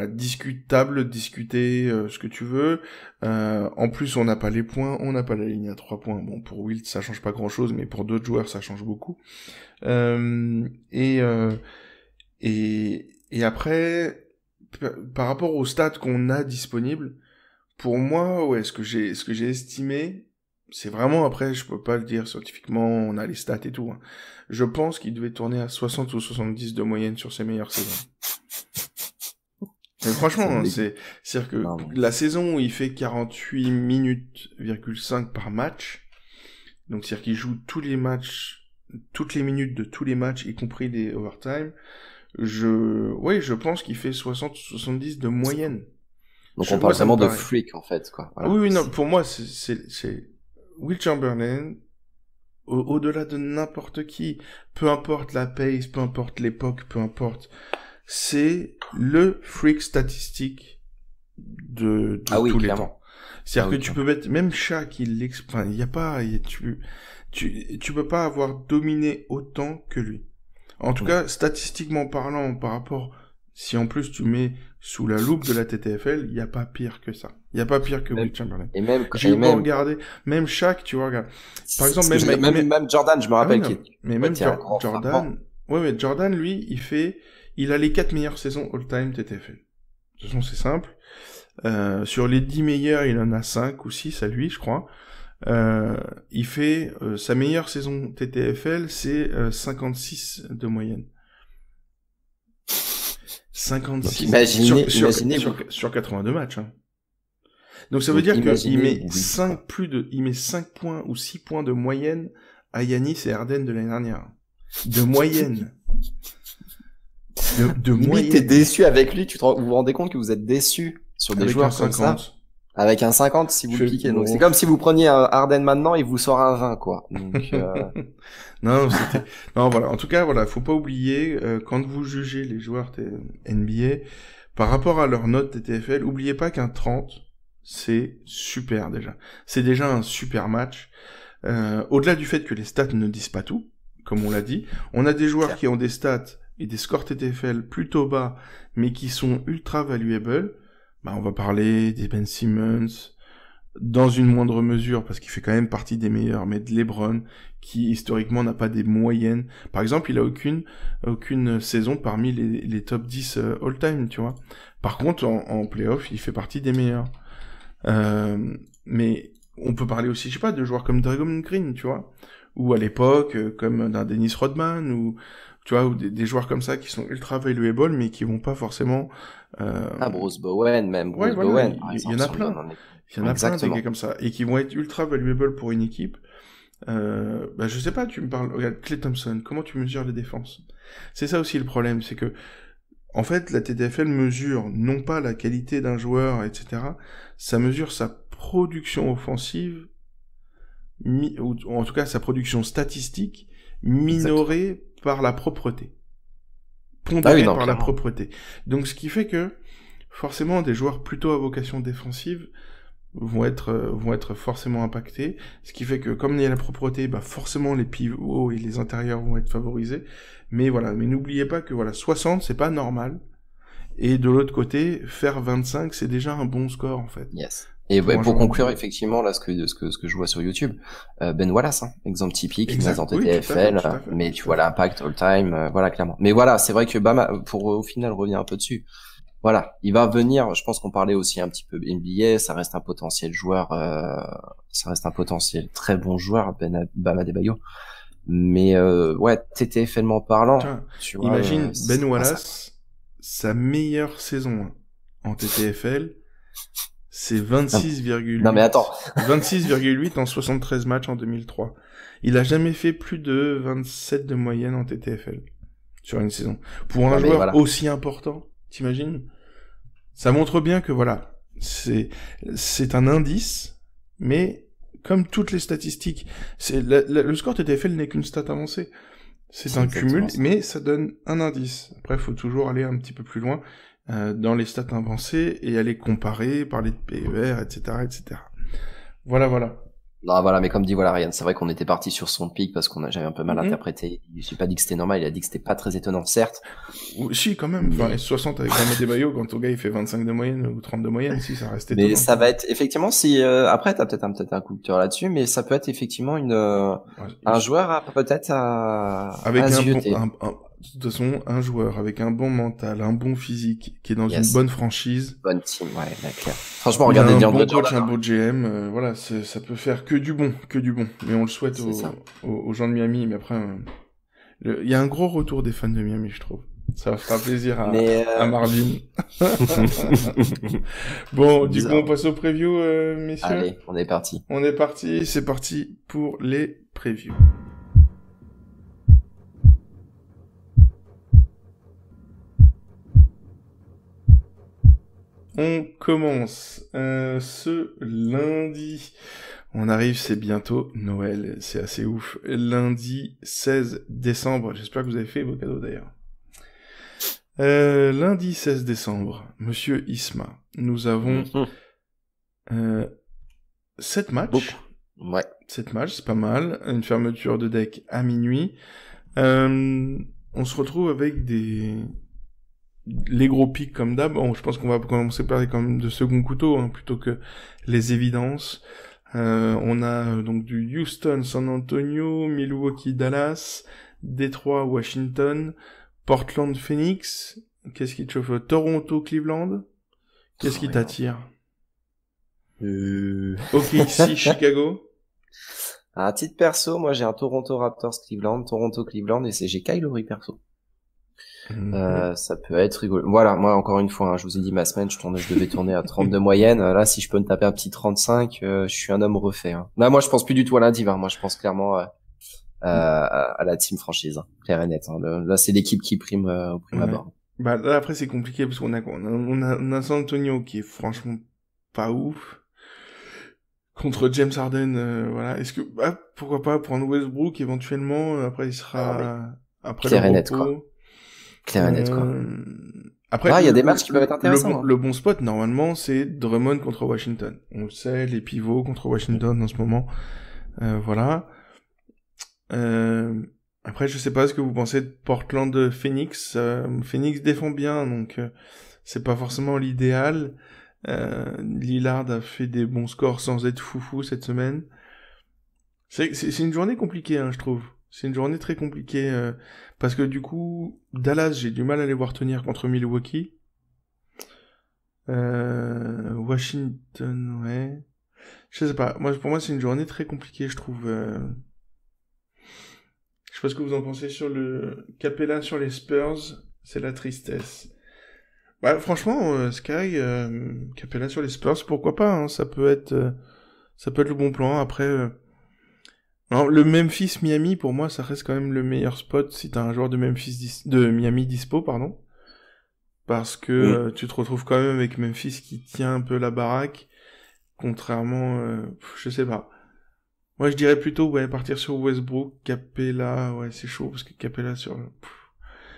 discutable, discuter ce que tu veux. En plus, on n'a pas les points, on n'a pas la ligne à 3 points. Bon, pour Wilt, ça change pas grand-chose, mais pour d'autres joueurs, ça change beaucoup. Et après, par rapport aux stats qu'on a disponibles, pour moi, ce que j'ai estimé, c'est vraiment, après, je peux pas le dire scientifiquement, on a les stats et tout. Je pense qu'il devait tourner à 60 ou 70 de moyenne sur ses meilleures saisons. Mais franchement, c'est-à-dire que la saison où il fait 48 minutes,5 par match, donc c'est-à-dire qu'il joue tous les matchs, toutes les minutes de tous les matchs, y compris les overtime, je pense qu'il fait 60-70 de moyenne. Donc on parle vraiment de freak, en fait, quoi. Voilà. Oui, non, pour moi, c'est Wilt Chamberlain, au-delà de n'importe qui, peu importe la pace, peu importe l'époque, peu importe, c'est le freak statistique de tous les temps. C'est-à-dire que tu peux mettre, même Shaq, il y a pas, tu peux pas avoir dominé autant que lui. En tout cas, statistiquement parlant, par rapport, si en plus tu mets sous la loupe de la TTFL, il y a pas pire que ça. Il y a pas pire que Wilt Chamberlain. Et même, regarder, même Shaq, tu vois, regarde. Par exemple, même Jordan, je me rappelle Jordan, mais Jordan, lui, il a les 4 meilleures saisons all-time TTFL. De toute façon, c'est simple. Sur les 10 meilleures, il en a 5 ou 6 à lui, je crois. Il fait sa meilleure saison TTFL, c'est 56 de moyenne. 56 imaginez sur 82 matchs. Hein. Donc ça veut dire qu'il met 5 points ou 6 points de moyenne à Giannis et Harden de l'année dernière. De moyenne. De moyenne. T'es déçu avec lui, vous vous rendez compte que vous êtes déçu sur des avec joueurs comme ça? Avec un 50 si vous le piquez. Donc c'est comme si vous preniez un Harden maintenant et vous sort un 20, quoi. Donc non, voilà. En tout cas, voilà, faut pas oublier, quand vous jugez les joueurs NBA, par rapport à leur note TTFL, oubliez pas qu'un 30, c'est super déjà. C'est déjà un super match. Au-delà du fait que les stats ne disent pas tout, comme on l'a dit, on a des joueurs qui ont des stats et des scores TTFL plutôt bas, mais qui sont ultra valuable. On va parler des Ben Simmons, dans une moindre mesure, parce qu'il fait quand même partie des meilleurs, mais de LeBron, qui historiquement n'a pas des moyennes. Par exemple, il a aucune saison parmi les top 10 all-time, tu vois. Par contre, en playoff, il fait partie des meilleurs. Mais on peut parler aussi, je sais pas, de joueurs comme Draymond Green, tu vois, ou à l'époque, comme d'un Dennis Rodman, ou tu vois, ou des joueurs comme ça qui sont ultra valuable, mais qui vont pas forcément... Bruce Bowen, même Ouais, Bruce voilà, Bowen, par il exemple. y en a plein. Il y en a plein des gars comme ça, et qui vont être ultra valuable pour une équipe. Je sais pas, tu me parles... Regarde, Klay Thompson, comment tu mesures les défenses? C'est ça aussi le problème, c'est que en fait, la TTFL mesure non pas la qualité d'un joueur, etc., ça mesure sa production offensive, ou en tout cas sa production statistique, minorée par la propreté. Pondérée par la propreté. Donc ce qui fait que, forcément, des joueurs plutôt à vocation défensive vont être forcément impactés, ce qui fait que comme il y a la propreté, forcément les pivots et les intérieurs vont être favorisés, mais voilà, mais n'oubliez pas que voilà, 60 c'est pas normal, et de l'autre côté, faire 25 c'est déjà un bon score en fait. Yes. Et pour conclure effectivement là ce que je vois sur YouTube, Ben Wallace, exemple typique, exact, en TTFL, mais tu vois l'impact all time, voilà clairement. Mais voilà, c'est vrai que Bama, pour au final revenir un peu dessus, voilà, il va venir, je pense qu'on parlait aussi un petit peu NBA, ça reste un potentiel joueur, ça reste un potentiel très bon joueur, Bama Adebayo. Mais ouais, TTFL-ment parlant, tu vois, imagine Ben Wallace, sa meilleure saison en TTFL, c'est 26,8. Non mais attends. 26,8 en 73 matchs en 2003. Il a jamais fait plus de 27 de moyenne en TTFL sur une saison. Pour un joueur aussi important, t'imagines? Ça montre bien que voilà, c'est un indice, mais comme toutes les statistiques, le score TTFL n'est qu'une stat avancée. C'est un cumul, mais ça donne un indice. Après, il faut toujours aller un petit peu plus loin dans les stats avancées et aller comparer, parler de PER, etc., etc. Voilà. Non, voilà, mais comme dit Ryan, c'est vrai qu'on était parti sur son pic parce j'avais un peu mal interprété. J'ai pas dit que c'était normal, il a dit que c'était pas très étonnant, certes. Si, quand même. Enfin, 60 avec Bama Adebayo, quand ton gars il fait 25 de moyenne ou 30 de moyenne, si ça reste étonnant. Mais ça va être effectivement si après t'as peut-être un coup de cœur là-dessus, mais ça peut être effectivement un joueur peut-être avec de toute façon, un joueur avec un bon mental, un bon physique, qui est dans une bonne franchise. Bonne team, ouais, clair. Franchement, regardez un bon coach, un beau GM, voilà, ça peut faire que du bon. Mais on le souhaite aux gens de Miami, mais après, il y a un gros retour des fans de Miami, je trouve. Ça fera plaisir à Marvin. Bon, du coup, on passe au preview, messieurs. Allez, on est parti. C'est parti pour les previews. On commence ce lundi. On arrive, c'est bientôt Noël, c'est assez ouf. Lundi 16 décembre, j'espère que vous avez fait vos cadeaux d'ailleurs. Lundi 16 décembre, Monsieur Isma, nous avons 7 matchs. Beaucoup. Ouais. 7 matchs, c'est pas mal. Une fermeture de deck à minuit. On se retrouve avec les gros pics comme d'hab. Bon, je pense qu'on va commencer par parler quand même de second couteau, plutôt que les évidences. On a donc du Houston, San Antonio, Milwaukee, Dallas, Détroit, Washington, Portland, Phoenix. Qu'est-ce qui te chauffe? Toronto, Cleveland. Qu'est-ce qui t'attire? OKC, Chicago. À titre perso, moi j'ai un Toronto Raptors Cleveland, Toronto Cleveland, et j'ai Kyle Lowry perso. Ça peut être rigolo. Voilà, moi encore une fois, je vous ai dit ma semaine, je devais tourner à 32 moyenne. Là, si je peux me taper un petit 35, je suis un homme refait. Là, moi je pense plus du tout à lundi. Moi je pense clairement à la team franchise, clair et net. Là, c'est l'équipe qui prime au prime abord. Là après c'est compliqué parce qu'on a San Antonio qui est franchement pas ouf. Contre James Harden, voilà. Est-ce que pourquoi pas prendre Westbrook éventuellement? Après il sera après clair et net quoi. Clair et net quoi. Après il y a des matchs qui peuvent être intéressants. Le bon spot normalement c'est Drummond contre Washington. On le sait, les pivots contre Washington en ce moment. Voilà. Après je sais pas ce que vous pensez de Portland Phoenix. Phoenix défend bien donc c'est pas forcément l'idéal. Lillard a fait des bons scores sans être foufou cette semaine. C'est une journée compliquée, je trouve. C'est une journée très compliquée parce que du coup, Dallas, j'ai du mal à les voir tenir contre Milwaukee. Washington, ouais. Je sais pas. Pour moi, c'est une journée très compliquée, je trouve. Je sais pas ce que vous en pensez sur le Capella sur les Spurs. C'est la tristesse. Bah, franchement, Sky, Capella sur les Spurs, pourquoi pas, hein, ça peut être le bon plan. Après, alors, le Memphis-Miami, pour moi, ça reste quand même le meilleur spot si t'as un joueur de de Miami dispo, pardon. Parce que tu te retrouves quand même avec Memphis qui tient un peu la baraque, contrairement, je sais pas. Moi, je dirais plutôt, partir sur Westbrook, Capella, c'est chaud, parce que Capella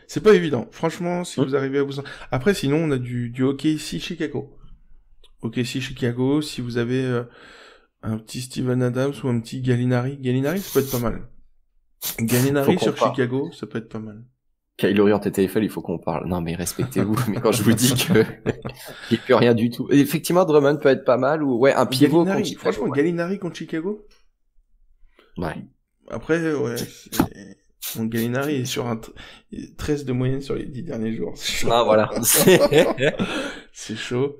c'est pas évident. Franchement, si vous arrivez à vous... Après, sinon, on a du OKC Chicago. OKC Chicago, si vous avez un petit Steven Adams ou un petit Gallinari. Gallinari, ça peut être pas mal. Gallinari sur Chicago, ça peut être pas mal. Kyle Lowry en TTFL, il faut qu'on parle. Non, mais respectez-vous. Mais quand je vous dis que il peut rien du tout. Et effectivement, Drummond peut être pas mal ou un pivot contre Chicago. Franchement, Gallinari contre Chicago. Ouais. Après, mon Gallinari est sur 13 de moyenne sur les 10 derniers jours. Ah, voilà. C'est chaud.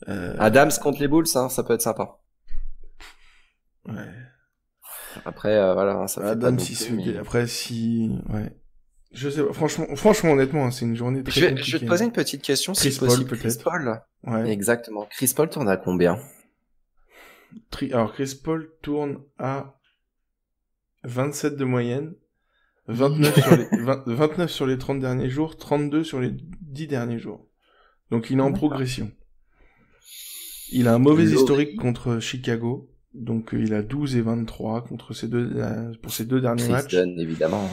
Adams contre les Bulls, hein, ça peut être sympa. Ouais. Après, ça fait Adams, après, je sais pas, franchement, honnêtement, hein, c'est une journée très compliquée. Je vais te poser une petite question, Chris si Paul, possible. peut-être. Chris Paul. Ouais. Exactement. Chris Paul tourne à combien? Alors, Chris Paul tourne à 27 de moyenne, 29 sur les 30 derniers jours, 32 sur les 10 derniers jours. Donc, il est en progression. Il a un mauvais historique contre Chicago. Donc, il a 12 et 23 contre pour ses deux derniers matchs. Dunn, évidemment.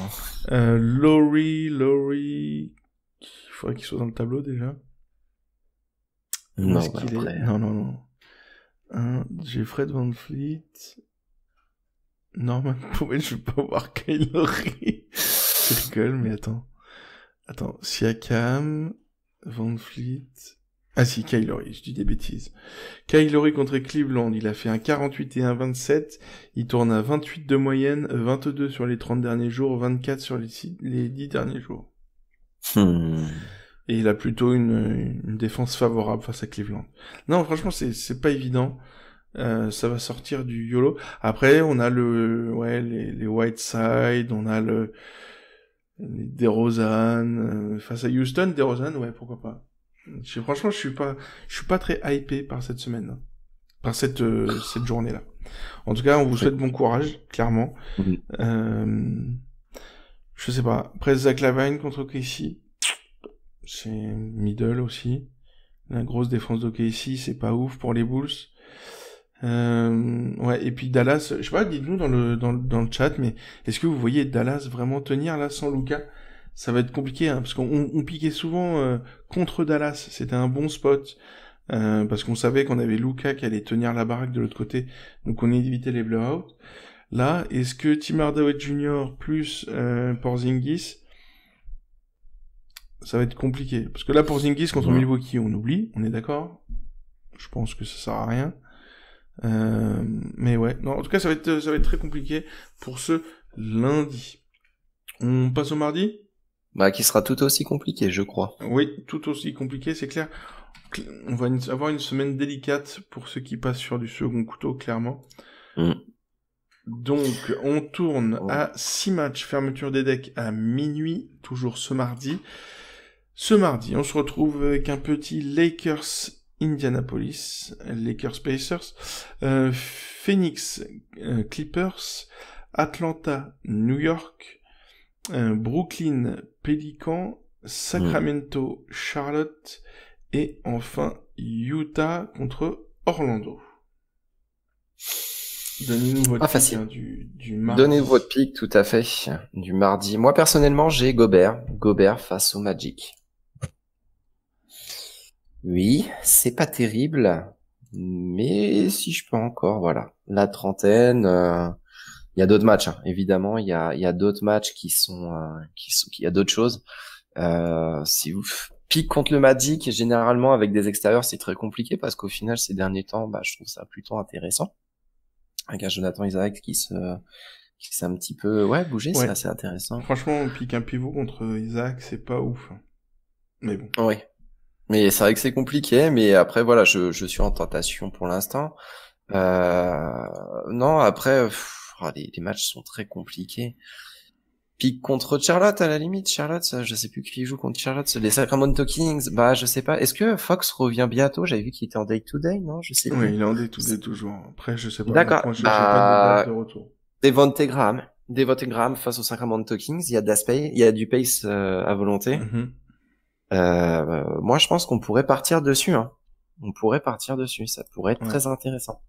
Lowry, il faudrait qu'il soit dans le tableau, déjà. Non, Non. J'ai Fred VanVleet. Norman Powell, je vais pas voir Kyle Lowry. Je rigole, mais attends. Siakam, VanVleet... Ah si, Kyle Lowry, je dis des bêtises. Kyle Lowry contre Cleveland, il a fait un 48 et un 27, il tourne à 28 de moyenne, 22 sur les 30 derniers jours, 24 sur les 10 derniers jours. Et il a plutôt une défense favorable face à Cleveland. Non, franchement, c'est pas évident. Ça va sortir du YOLO. Après, on a les Whiteside, on a les DeRozan, face à Houston, DeRozan, pourquoi pas. Franchement, je suis pas très hypé par cette semaine, hein. Par cette journée-là. En tout cas, on vous souhaite bon courage, clairement. Je sais pas. Après, Zach LaVine contre OKC, c'est middle aussi. La grosse défense d'OKC, c'est pas ouf pour les Bulls. Et puis Dallas, je sais pas, dites-nous dans le chat, mais est-ce que vous voyez Dallas vraiment tenir là sans Luka? Ça va être compliqué, hein, parce qu'on piquait souvent contre Dallas, c'était un bon spot, parce qu'on savait qu'on avait Luka qui allait tenir la baraque de l'autre côté, donc on évitait les blowouts. Là, est-ce que Tim Hardaway Jr. plus Porzingis, ça va être compliqué, parce que là Porzingis contre Milwaukee, on oublie, on est d'accord? Je pense que ça sert à rien. Mais non, en tout cas ça va être très compliqué pour ce lundi. On passe au mardi? Qui sera tout aussi compliqué, je crois. Oui, tout aussi compliqué, c'est clair. On va avoir une semaine délicate pour ceux qui passent sur du second couteau, clairement. Donc, on tourne à 6 matchs, fermeture des decks à minuit, toujours ce mardi. Ce mardi, on se retrouve avec un petit Lakers Indianapolis, Lakers Pacers, Phoenix Clippers, Atlanta New York, Brooklyn Pelicans, Sacramento Charlotte et enfin Utah contre Orlando. Donnez-nous votre pick du mardi. Donnez-nous votre pick, tout à fait, du mardi. Moi personnellement j'ai Gobert face au Magic. Oui, c'est pas terrible, mais si je peux encore, la trentaine. Il y a d'autres matchs, hein. Évidemment, il y a d'autres matchs qui y a d'autres choses. Si vous pique contre le Magic, généralement avec des extérieurs, c'est très compliqué parce qu'au final, ces derniers temps, je trouve ça plutôt intéressant. Avec un Jonathan Isaac qui s'est un petit peu bougé, c'est assez intéressant. Franchement, on pique un pivot contre Isaac, c'est pas ouf. Mais bon. Oui. Mais c'est vrai que c'est compliqué, mais après je suis en tentation pour l'instant. Non, après, les matchs sont très compliqués. Puis contre Charlotte, à la limite, je sais plus qui joue contre Charlotte, les Sacramento Kings, bah je sais pas. Est-ce que Fox revient bientôt? J'avais vu qu'il était en day-to-day, non? Je sais plus. Oui, il est en day-to-day toujours. Après, je sais pas. D'accord. J'ai pas de date de retour. Devonte Graham face aux Sacramento Kings, il y a du pace à volonté. Moi, je pense qu'on pourrait partir dessus. Hein. Ça pourrait être très intéressant.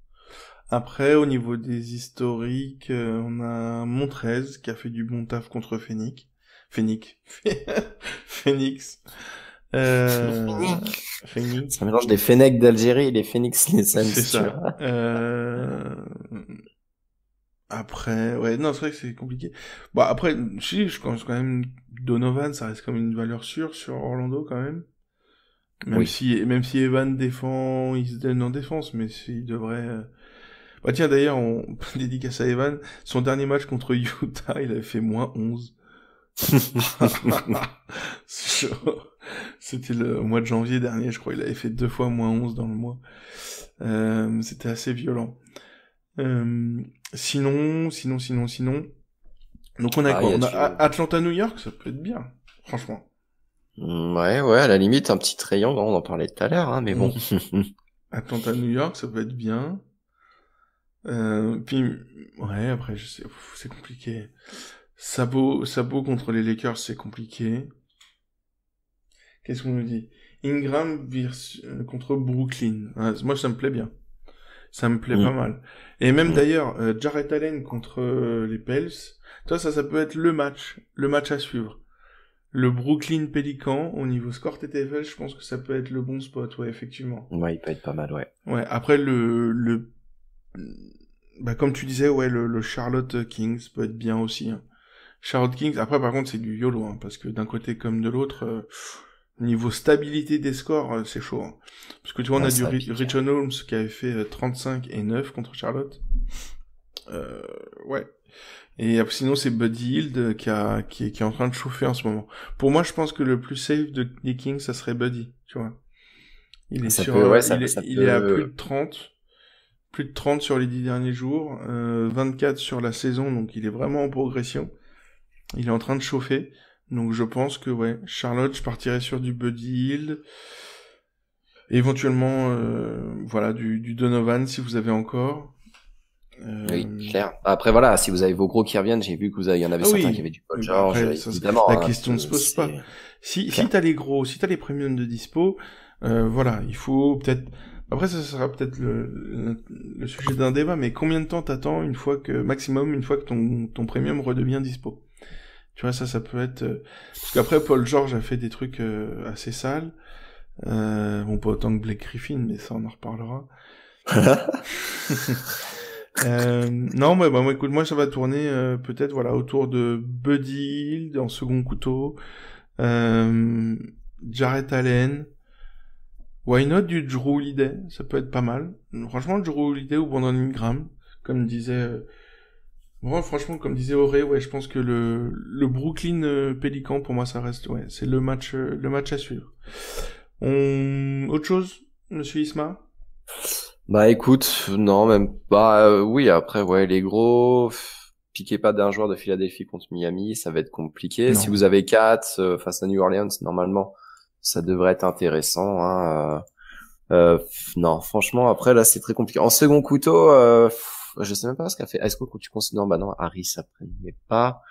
Après, au niveau des historiques, on a Montrez qui a fait du bon taf contre Phoenix. Phoenix. Ça mélange des Fennecs d'Algérie et les Phoenix les Suns. C'est ça. Après, ouais, non, c'est vrai que c'est compliqué. Bon, après, je pense quand même Donovan, ça reste comme une valeur sûre sur Orlando quand même. Même si Evan défend, il se donne en défense, mais s'il devrait. Bah tiens, d'ailleurs, on dédicace à Evan. Son dernier match contre Utah, il avait fait -11. C'était le mois de janvier dernier, je crois. Il avait fait 2 fois -11 dans le mois. C'était assez violent. Sinon. Donc on a quoi? On a Atlanta-New York, ça peut être bien, franchement. Ouais, à la limite, un petit triangle, on en parlait tout à l'heure, hein, mais bon. Atlanta-New York, ça peut être bien. Puis, ouais, après, je sais, c'est compliqué. Sabo contre les Lakers, c'est compliqué. Qu'est-ce qu'on nous dit? Ingram contre Brooklyn. Moi, ça me plaît bien. Ça me plaît pas mal. Et même d'ailleurs, Jarrett Allen contre les Pels, ça peut être le match à suivre. Le Brooklyn Pélican, au niveau score TTFL, je pense que ça peut être le bon spot, ouais, effectivement. Ouais, il peut être pas mal, ouais. Ouais, après bah, comme tu disais, ouais, le Charlotte Kings peut être bien aussi, hein. Charlotte Kings, après, par contre, c'est du YOLO, hein, parce que d'un côté comme de l'autre, niveau stabilité des scores, c'est chaud, hein. Parce que tu vois, on a du Richon Holmes qui avait fait 35 et 9 contre Charlotte. Ouais. Et sinon, c'est Buddy Hield qui est en train de chauffer en ce moment. Pour moi, je pense que le plus safe des Kings, ça serait Buddy, tu vois. Il est il est à plus de 30. Plus de 30 sur les 10 derniers jours, 24 sur la saison, donc il est vraiment en progression. Il est en train de chauffer. Donc je pense que, ouais, Charlotte, je partirais sur du Buddy Hield. Éventuellement, voilà, du Donovan, si vous avez encore. Oui, clair. Après, voilà, si vous avez vos gros qui reviennent, j'ai vu que il y en avait certains qui avaient du Paul George, évidemment. La question ne se pose pas. Si t'as les gros, si t'as les premiums de dispo, voilà, il faut peut-être... Après, ça sera peut-être le sujet d'un débat, mais combien de temps t'attends maximum une fois que ton premium redevient dispo? Tu vois, ça peut être, parce qu'après, Paul George a fait des trucs, assez sales. Bon, pas autant que Blake Griffin, mais ça, on en reparlera. Non, mais bah, écoute, moi, ça va tourner, peut-être, voilà, autour de Buddy Hield en second couteau, Jarrett Allen, why not du Drew Holiday, ça peut être pas mal. Franchement, Drew Holiday ou Brandon Ingram, comme disait, franchement, comme disait Auré, ouais, je pense que le Brooklyn Pélican, pour moi, ça reste, ouais, c'est le match à suivre. Autre chose, monsieur Isma? Bah, écoute, non, même pas, oui, après, ouais, les gros, piquez pas d'un joueur de Philadelphie contre Miami, ça va être compliqué. Non. Si vous avez 4 face à New Orleans, normalement, ça devrait être intéressant, hein. Non, franchement, après, là, c'est très compliqué. En second couteau, je sais même pas ce qu'a fait. Est-ce que tu considères, non, Harris, après, mais pas.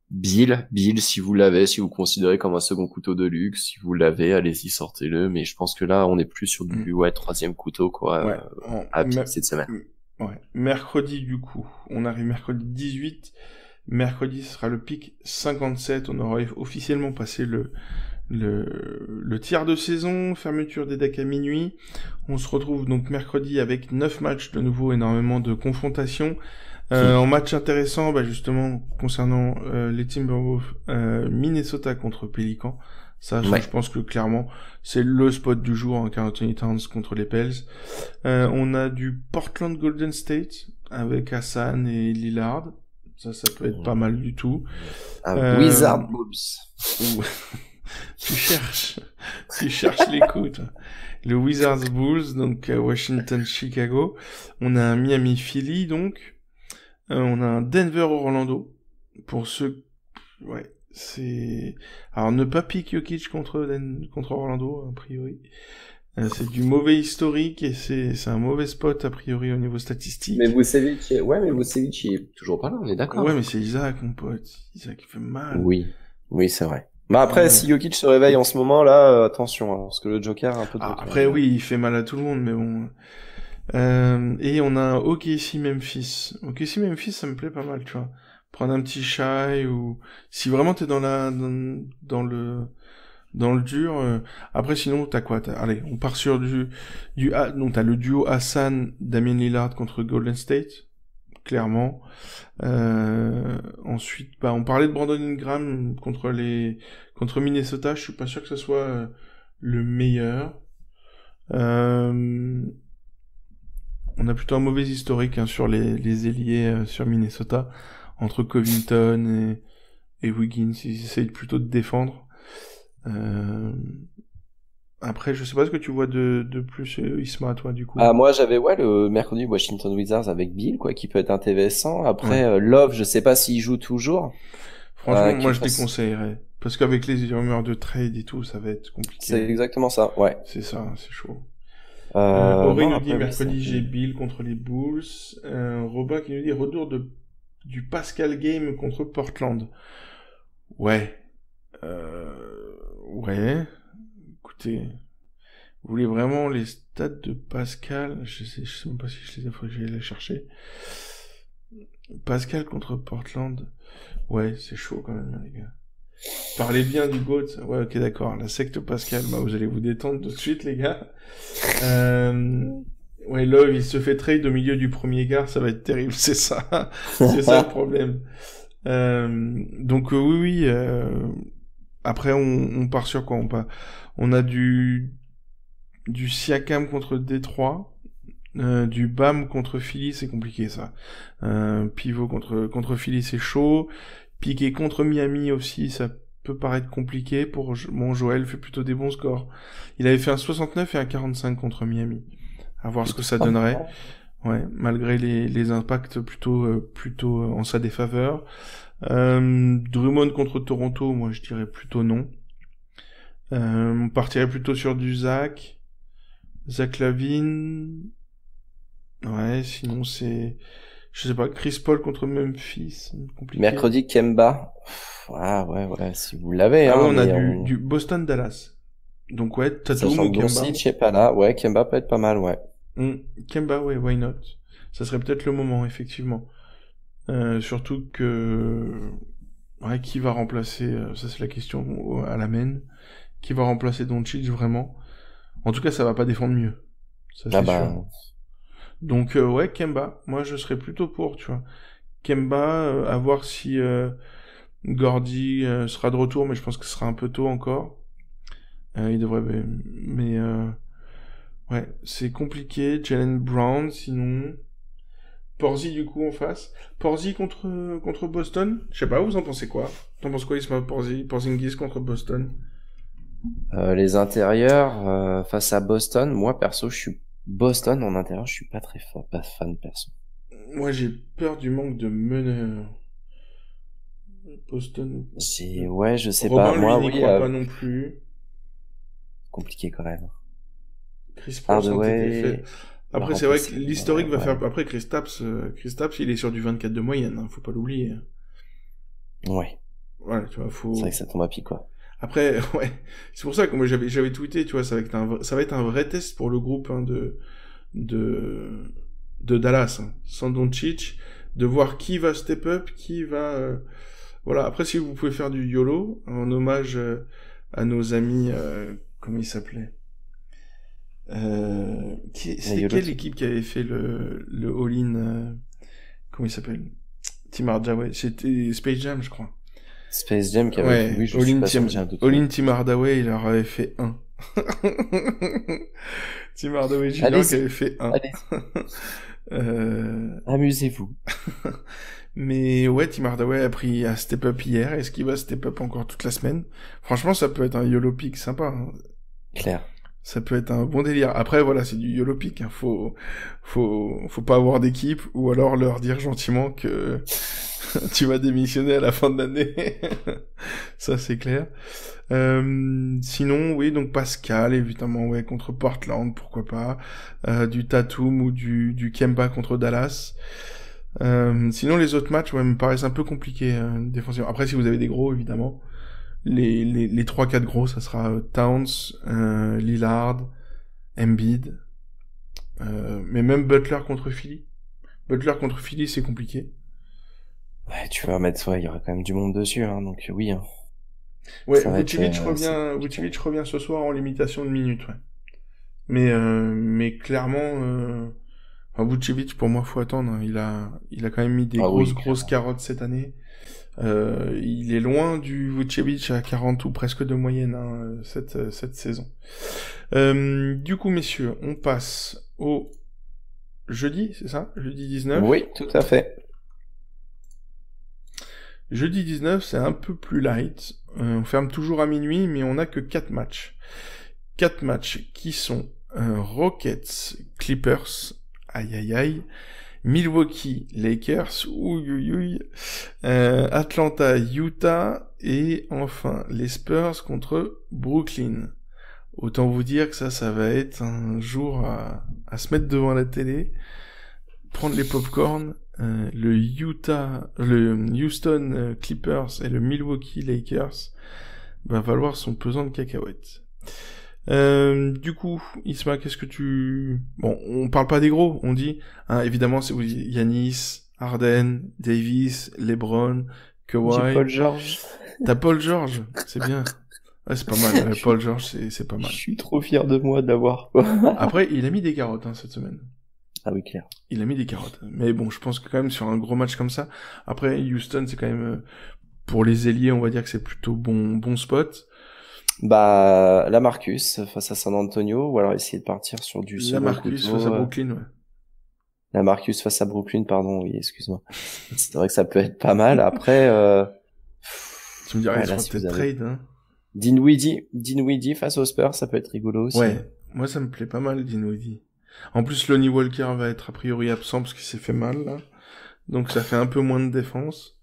Bill, si vous l'avez, si vous considérez comme un second couteau de luxe, si vous l'avez, allez-y, sortez-le, mais je pense que là, on est plus sur du, troisième couteau, quoi, à cette semaine. Ouais. Mercredi, du coup. On arrive mercredi 18. Mercredi, ce sera le pic 57. On aura officiellement passé le tiers de saison, fermeture des decks à minuit. On se retrouve donc mercredi avec 9 matchs de nouveau, énormément de confrontations. En match intéressant, bah justement, concernant les Timberwolves, Minnesota contre Pélican. Ça, je pense que clairement, c'est le spot du jour, hein, Karl Anthony Towns contre les Pels. On a du Portland Golden State avec Hassan et Lillard. Ça peut être pas mal du tout. Wizard Moves. Tu cherches les coups, toi. Le Wizards Bulls, donc Washington Chicago. On a un Miami Philly, donc. On a un Denver Orlando. Pour ceux, ouais, c'est. Alors ne pas pick Jokic contre Orlando a priori. C'est du mauvais historique et c'est un mauvais spot a priori au niveau statistique. Mais Vucevic, il est toujours pas là, on est d'accord. Ouais, mais c'est Isaac, mon pote. Isaac, il fait mal. Oui, c'est vrai. Bah après, si Jokic se réveille en ce moment là, attention, hein, parce que le Joker a un peu de... après, oui, il fait mal à tout le monde, mais bon. Et on a un OKC Memphis. OKC Memphis, ça me plaît pas mal, tu vois. Prendre un petit shy ou si vraiment t'es dans le dur. Après, sinon, t'as quoi? Allez, on part sur donc t'as le duo Hassan Damian Lillard contre Golden State, clairement. Ensuite, on parlait de Brandon Ingram contre Minnesota. Je suis pas sûr que ce soit le meilleur. On a plutôt un mauvais historique sur les ailiers sur Minnesota entre Covington et Wiggins. Ils essayent plutôt de défendre. Après, je sais pas ce que tu vois de plus, Isma, toi, du coup. Moi, j'avais, le mercredi Washington Wizards avec Bill, quoi, qui peut être intéressant. Après, Love, je sais pas s'il joue toujours. Franchement, moi, je déconseillerais. Parce qu'avec les rumeurs de trade et tout, ça va être compliqué. C'est exactement ça, ouais. C'est ça, c'est chaud. Auré nous dit mercredi, j'ai Bill contre les Bulls. Robin qui nous dit retour du Pascal Game contre Portland. Ouais. Ouais. Écoutez, vous voulez vraiment les stats de Pascal? Je sais même pas si je les ai, faut que j'aille les chercher. Pascal contre Portland. Ouais, c'est chaud quand même, les gars. Parlez bien du GOAT. Ouais, ok, d'accord. La secte Pascal, vous allez vous détendre tout de suite, les gars. Ouais, Love, il se fait trade au milieu du premier quart, ça va être terrible, c'est ça. C'est ça le problème. Donc, oui. Après, on part sur quoi? On a du Siakam contre Détroit, du Bam contre Philly, c'est compliqué, ça. Pivot contre Philly, c'est chaud. Piqué contre Miami aussi, ça peut paraître compliqué. Joël fait plutôt des bons scores. Il avait fait un 69 et un 45 contre Miami. À voir ce que ça donnerait. Ouais, malgré les impacts plutôt en sa défaveur. Drummond contre Toronto, moi je dirais plutôt non. On partirait plutôt sur du Zach Lavine. Ouais, sinon c'est... Je sais pas, Chris Paul contre Memphis, compliqué. Mercredi, Kemba. Ouais, si vous l'avez. On a du Boston-Dallas. Donc ouais, Tatum ou Kemba. Je sais pas là, ouais, Kemba peut être pas mal, ouais. Kemba, ouais, why not? Ça serait peut-être le moment, effectivement. Surtout que... Ouais, qui va remplacer... ça c'est la question à la main. Qui va remplacer Doncic, vraiment? En tout cas, ça va pas défendre mieux. Ça, c'est sûr. Donc ouais, Kemba, moi je serais plutôt pour, tu vois. Kemba, à voir si Gordy sera de retour, mais je pense que ce sera un peu tôt encore. Il devrait, mais ouais, c'est compliqué. Jaylen Brown, sinon Porzi du coup en face. Porzi contre Boston. Je sais pas, vous en pensez quoi? T'en penses quoi, Isma? Porzingis contre Boston? Les intérieurs face à Boston, moi perso, Boston en intérieur, je suis pas très fort, pas fan perso. Moi, j'ai peur du manque de meneur. Boston. Je sais Robin, pas. Moi, lui, n'y croit pas non plus. Compliqué quand même. Chris Paul, après, c'est vrai que l'historique va faire. Après, Chris Tapps, il est sur du 24 de moyenne. Faut pas l'oublier. Ouais. Ouais, tu vois, C'est vrai que ça tombe à pic, quoi. Après, ouais, c'est pour ça que moi j'avais tweeté, tu vois, ça va être un vrai test pour le groupe de Dallas, sans Doncic, de voir qui va step up, qui va, voilà. Après, si vous pouvez faire du YOLO en hommage à nos amis, comment ils s'appelaient, c'était quelle équipe qui avait fait le all-in, comment il s'appelle, Tim Hardaway, c'était Space Jam, je crois. Space Jam qui avait fait, All-in Tim Hardaway, il leur avait fait 1. Tim Hardaway Jr. qui avait fait 1. Amusez-vous. Mais ouais, Tim Hardaway a pris un step up hier. Est-ce qu'il va step up encore toute la semaine? Franchement, ça peut être un YOLO pick sympa. Hein. Claire. Ça peut être un bon délire. Après, voilà, c'est du YOLO pick. Hein. Faut pas avoir d'équipe ou alors leur dire gentiment que tu vas démissionner à la fin de l'année. Ça, c'est clair. Sinon, oui, donc Pascal, évidemment, ouais, contre Portland, pourquoi pas. Du Tatum ou du Kemba contre Dallas. Sinon, les autres matchs, ouais, me paraissent un peu compliqués, défensivement. Après, si vous avez des gros, évidemment. Les 3-4 gros, ça sera Towns, Lillard, Embiid, mais même Butler contre Philly. Butler contre Philly, c'est compliqué. Ouais, tu vas mettre, ouais, il y aura quand même du monde dessus, hein, donc oui. Hein. Ouais, Vucevic revient ce soir en limitation de minutes, ouais. Mais clairement, Vucevic, pour moi, faut attendre. Hein. Il a quand même mis des grosses carottes cette année. Il est loin du Vucevic à 40 ou presque de moyenne hein, cette saison. Du coup, messieurs, on passe au jeudi, c'est ça? Jeudi 19? Oui, tout à fait. Jeudi 19, c'est un peu plus light. On ferme toujours à minuit, mais on n'a que 4 matchs. 4 matchs qui sont Rockets, Clippers, aïe aïe aïe, Milwaukee, Lakers, Atlanta, Utah, et enfin les Spurs contre Brooklyn. Autant vous dire que ça va être un jour à se mettre devant la télé, prendre les popcorn. Le Houston Clippers et le Milwaukee Lakers va valoir son pesant de cacahuètes. Du coup, Isma, qu'est-ce que tu... Bon, on parle pas des gros, on dit, hein, évidemment, c'est Giannis, Harden, Davis, LeBron, Kawhi... J'ai Paul George. T'as Paul George, c'est bien. Ouais, c'est pas mal, Paul George, c'est pas mal. Je suis trop fier de moi d'avoir... Après, il a mis des carottes, hein, cette semaine. Ah oui, clair. Il a mis des carottes. Mais bon, je pense que quand même, sur un gros match comme ça, après, Houston, c'est quand même... pour les ailiers, on va dire que c'est plutôt bon spot. Bah, Lamarcus face à San Antonio, ou alors essayer de partir sur du second Lamarcus face à Brooklyn, ouais. Lamarcus face à Brooklyn, pardon, oui, excuse-moi. C'est vrai que ça peut être pas mal. Après, tu me dirais, c'est peut-être trade, hein. Dinwiddie face aux Spurs, ça peut être rigolo aussi. Ouais, moi ça me plaît pas mal, Dinwiddie. En plus, Lonnie Walker va être a priori absent parce qu'il s'est fait mal, là. Donc ça fait un peu moins de défense.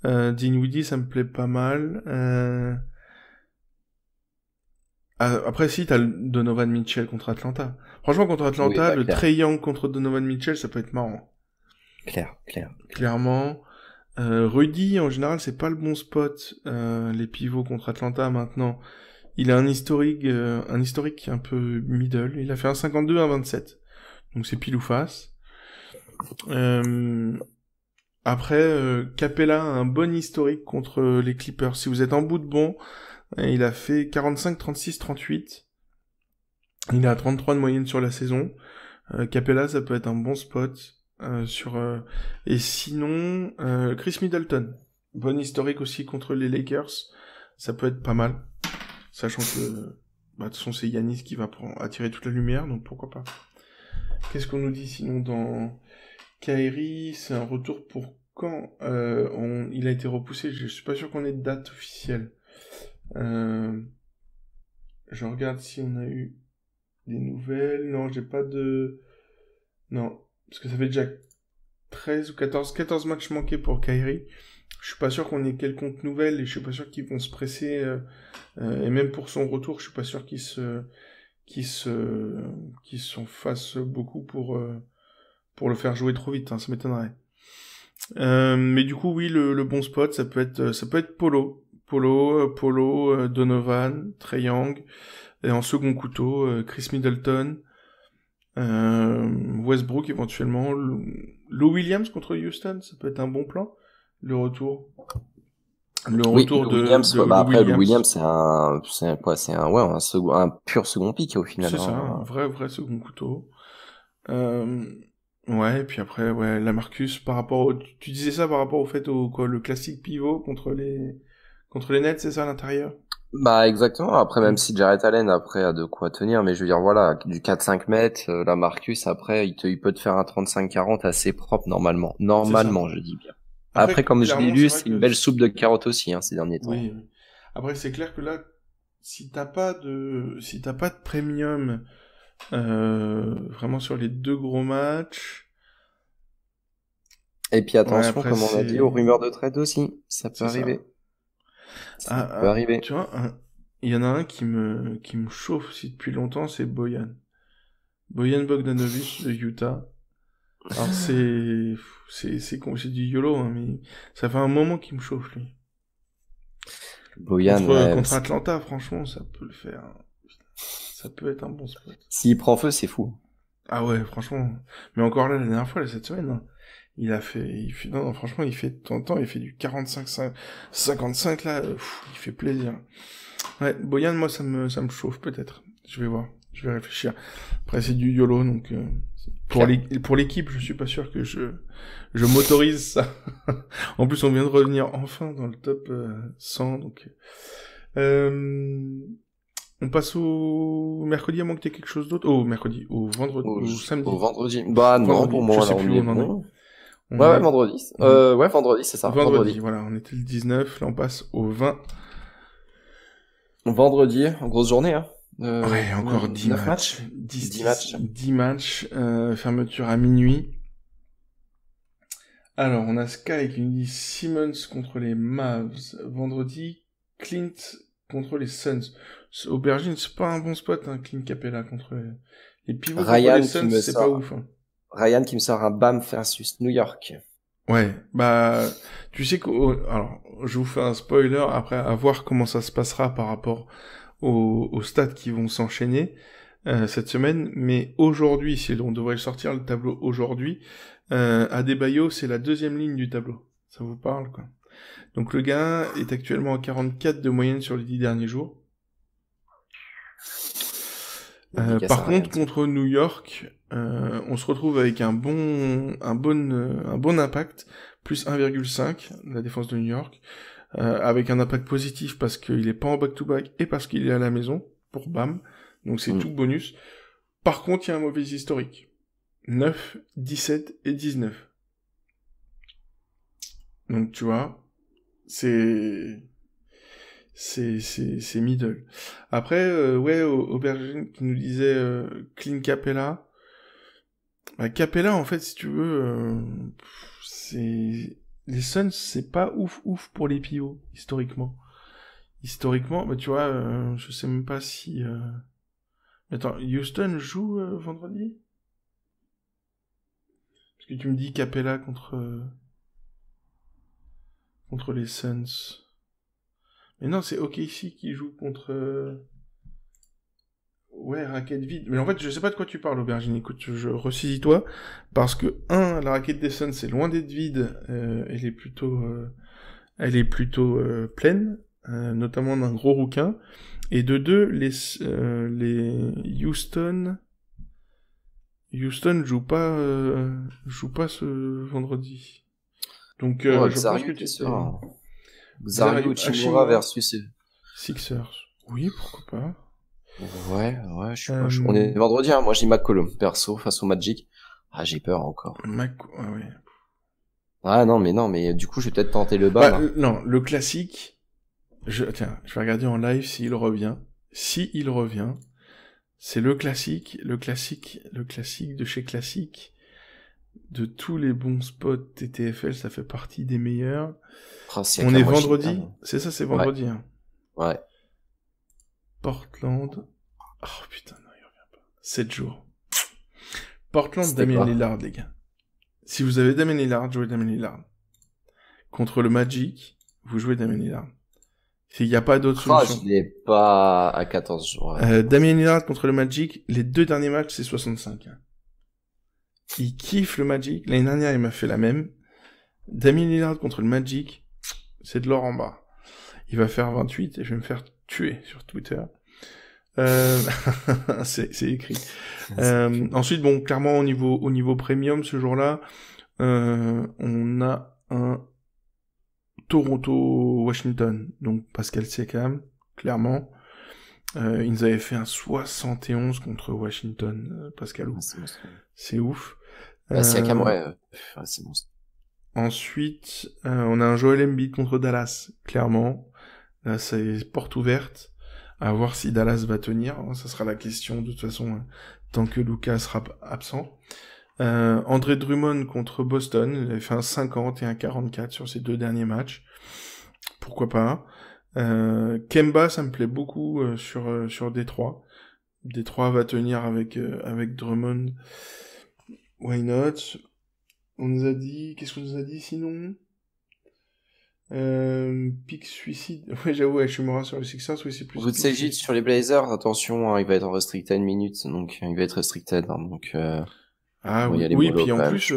Dinwiddie, ça me plaît pas mal. Après, si, t'as le Donovan Mitchell contre Atlanta. Franchement, contre Atlanta, oui, le Trae Young contre Donovan Mitchell, ça peut être marrant. Clairement. Rudy, en général, c'est pas le bon spot, les pivots contre Atlanta maintenant. Il a un historique un peu middle. Il a fait un 52, un 27. Donc c'est pile ou face. Après, Capella a un bon historique contre les Clippers. Si vous êtes en bout de bon, il a fait 45, 36, 38. Il est à 33 de moyenne sur la saison. Capella, ça peut être un bon spot. Et sinon, Chris Middleton. Bon historique aussi contre les Lakers. Ça peut être pas mal. Sachant que, de toute façon, c'est Giannis qui va attirer toute la lumière, donc pourquoi pas. Qu'est-ce qu'on nous dit sinon dans Kyrie? C'est un retour pour quand? Il a été repoussé, je suis pas sûr qu'on ait de date officielle. Je regarde si on a eu des nouvelles. Non, j'ai pas de... Non, parce que ça fait déjà 13 ou 14 matchs manqués pour Kyrie. Je suis pas sûr qu'on ait quelconque nouvelle et je suis pas sûr qu'ils vont se presser. Et même pour son retour, je suis pas sûr qu'ils s'en fassent beaucoup pour le faire jouer trop vite. Hein, ça m'étonnerait. Mais du coup, oui, le bon spot, ça peut être Polo, Donovan, Trae Young, et en second couteau, Chris Middleton, Westbrook éventuellement, Lou Williams contre Houston, ça peut être un bon plan. Le retour de Williams, Lou après Williams. Lou Williams c'est un pur second pick au final. C'est ça, un vrai second couteau. Ouais, et puis après, ouais, Lamarcus par rapport tu disais ça par rapport au fait le classique pivot contre les Nets, c'est ça à l'intérieur? Bah exactement. Après, même si Jarrett Allen après a de quoi tenir, mais je veux dire voilà, du 4-5 mètres, la Marcus après il peut te faire un 35-40 assez propre normalement. Normalement, je dis bien. Après, comme je l'ai lu, c'est une belle soupe de carottes aussi ces derniers temps. Oui. Après, c'est clair que là, si t'as pas de premium vraiment sur les 2 gros matchs. Et puis attention, après, comme on a dit, aux rumeurs de trade aussi, ça peut arriver. Ça peut arriver. Tu vois, il y en a un qui me chauffe aussi depuis longtemps, c'est Bojan Bogdanovic de Utah. Alors c'est du YOLO, hein, mais ça fait un moment qu'il me chauffe, lui. Bojan, contre Atlanta, franchement, ça peut le faire. Ça peut être un bon spot. S'il prend feu, c'est fou. Ah ouais, franchement. Mais encore là, la dernière fois, cette semaine, hein, non, franchement, il fait, de temps en temps, il fait du 45-55, là, il fait plaisir. Ouais, Bojan, moi, ça me chauffe, peut-être. Je vais voir. Je vais réfléchir. Après, c'est du YOLO, donc, pour l'équipe, je suis pas sûr que je m'autorise ça. En plus, on vient de revenir enfin dans le top 100, donc, on passe au mercredi, à moins que tu aies quelque chose d'autre. Au mercredi, au vendredi, au samedi. Au vendredi. Bah non, pour moi, là, on est bon. Ouais, vendredi. Ouais, vendredi, c'est ça. Vendredi, voilà, on était le 19, là on passe au 20. Vendredi, grosse journée, hein. Ouais, encore 10 matchs. 10 matchs, fermeture à minuit. Alors, on a Sky qui nous dit Simmons contre les Mavs. Vendredi, Clint contre les Suns. Aubergine, c'est pas un bon spot, hein, Clint Capella contre les pivots contre les Suns, c'est pas ouf. Hein. Ryan qui me sort un BAM versus New York. Ouais, bah, tu sais alors, je vous fais un spoiler après, à voir comment ça se passera par rapport aux stats qui vont s'enchaîner cette semaine, mais aujourd'hui, si on devrait sortir le tableau aujourd'hui, Adebayo, c'est la 2e ligne du tableau. Ça vous parle, quoi. Donc le gars est actuellement à 44 de moyenne sur les 10 derniers jours. Par contre, contre New York, on se retrouve avec un bon impact, plus 1,5, la défense de New York, avec un impact positif parce qu'il est pas en back-to-back et parce qu'il est à la maison, pour BAM, donc c'est tout bonus. Par contre, il y a un mauvais historique. 9, 17 et 19. Donc tu vois, c'est middle. Après, ouais, Aubergine qui nous disait Clint Capella. Bah, Capella, en fait, si tu veux, les Suns, c'est pas ouf pour les pivots, historiquement. Historiquement, bah tu vois, je sais même pas si... Attends, Houston joue vendredi? Parce que tu me dis Capella contre les Suns. Mais non, c'est OKC qui joue contre... Ouais, raquette vide. Mais en fait, je sais pas de quoi tu parles, Aubergine. Écoute, je ressaisis-toi. Parce que, la raquette des Suns, c'est loin d'être vide. Elle est plutôt pleine. Notamment d'un gros rouquin. Et de 2, les Houston joue pas ce vendredi. Donc, je pense que tu sais... Xario Chimura versus Sixers. Oui, pourquoi pas. Ouais, je suis pas chaud. On est vendredi, hein. Moi, j'ai McCollum, perso, face au Magic. Ah, j'ai peur encore. Ouais. Ah, non, mais du coup, je vais peut-être tenter le bas. Non, le classique. Je vais regarder en live s'il revient. S'il revient, c'est le classique de chez Classique. De tous les bons spots TTFL, ça fait partie des meilleurs. On est vendredi. C'est ça, c'est vendredi. Ouais. Hein. Ouais. Portland. Oh putain, non, il revient pas. 7 jours. Portland, Damien Lillard, les gars. Si vous avez Damien Lillard, jouez Damien Lillard. Contre le Magic, vous jouez Damien Lillard. Il n'y a pas d'autre solution. Je l'ai pas à 14 jours. Ouais. Damien Lillard contre le Magic, les 2 derniers matchs, c'est 65. Hein. Il kiffe le Magic. L'année dernière, il m'a fait la même. Damien Lillard contre le Magic, c'est de l'or en bas. Il va faire 28 et je vais me faire tuer sur Twitter. C'est écrit. Ensuite, bon, clairement, au niveau premium, ce jour-là, on a un Toronto-Washington. Donc, Pascal Siakam, clairement. Ils nous avaient fait un 71 contre Washington, Pascal. C'est ouf. Siakam, c'est bon. Ensuite, on a un Joel Embiid contre Dallas, clairement. Là, c'est porte ouverte. À voir si Dallas va tenir. Ça sera la question, de toute façon, tant que Luka sera absent. André Drummond contre Boston. Il avait fait un 50 et un 44 sur ses 2 derniers matchs. Pourquoi pas. Kemba, ça me plaît beaucoup sur Détroit. Détroit va tenir avec Drummond. Why not? On nous a dit... Qu'est-ce qu'on nous a dit sinon? Pick suicide. Ouais, j'avoue, je suis mort sur les Sixers. Oui, c'est plus... Vucevic sur les Blazers, attention, il va être en restricted minutes, donc il va être restricted. Donc, Ah bon, oui, puis en plus,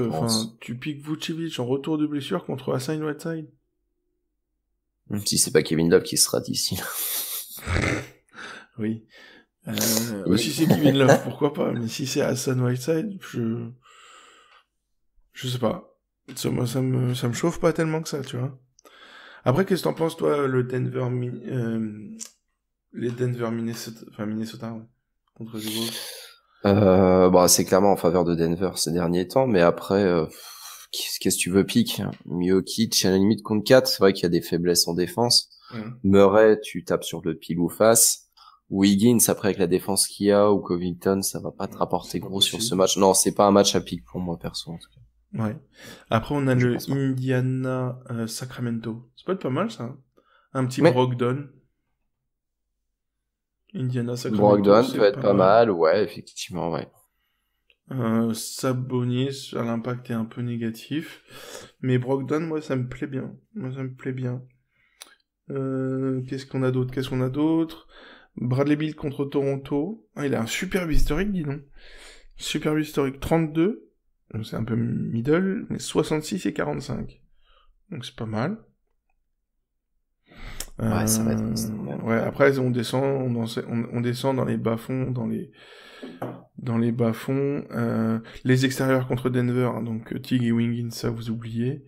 tu piques Vucevic en retour de blessure contre Hassan Whiteside. Si c'est pas Kevin Love qui sera d'ici. Oui. Si c'est Kevin Love, pourquoi pas, mais si c'est Hassan Whiteside, je sais pas. Moi, ça me chauffe pas tellement que ça, tu vois. Après, qu'est-ce que t'en penses, toi, les Denver Minnesota, ouais, contre les Wolves? C'est clairement en faveur de Denver ces derniers temps, mais après, qu'est-ce que tu veux pique? Jokic, à la limite, contre 4, c'est vrai qu'il y a des faiblesses en défense. Murray, tu tapes sur le pile ou face. Wiggins, après, avec la défense qu'il y a, ou Covington, ça va pas te rapporter gros sur ce match. Non, c'est pas un match à pique pour moi, perso, en tout cas. Ouais. Après, on a le Indiana Sacramento. Ça peut être pas mal, ça. Un petit Brogdon. Indiana Sacramento. Brogdon peut être pas mal, ouais, effectivement, ouais. Sabonis, l'impact est un peu négatif. Mais Brogdon, moi, ça me plaît bien. Qu'est-ce qu'on a d'autre? Bradley Beal contre Toronto. Ah, il a un superbe historique, dis donc. Superbe historique 32. Donc c'est un peu middle, mais 66 et 45. Donc c'est pas mal. Ouais, ça va être... Ouais, après on descend dans les bas-fonds, dans les bas-fonds. Les extérieurs contre Denver, hein, donc Tig et Wiggins, ça vous oubliez.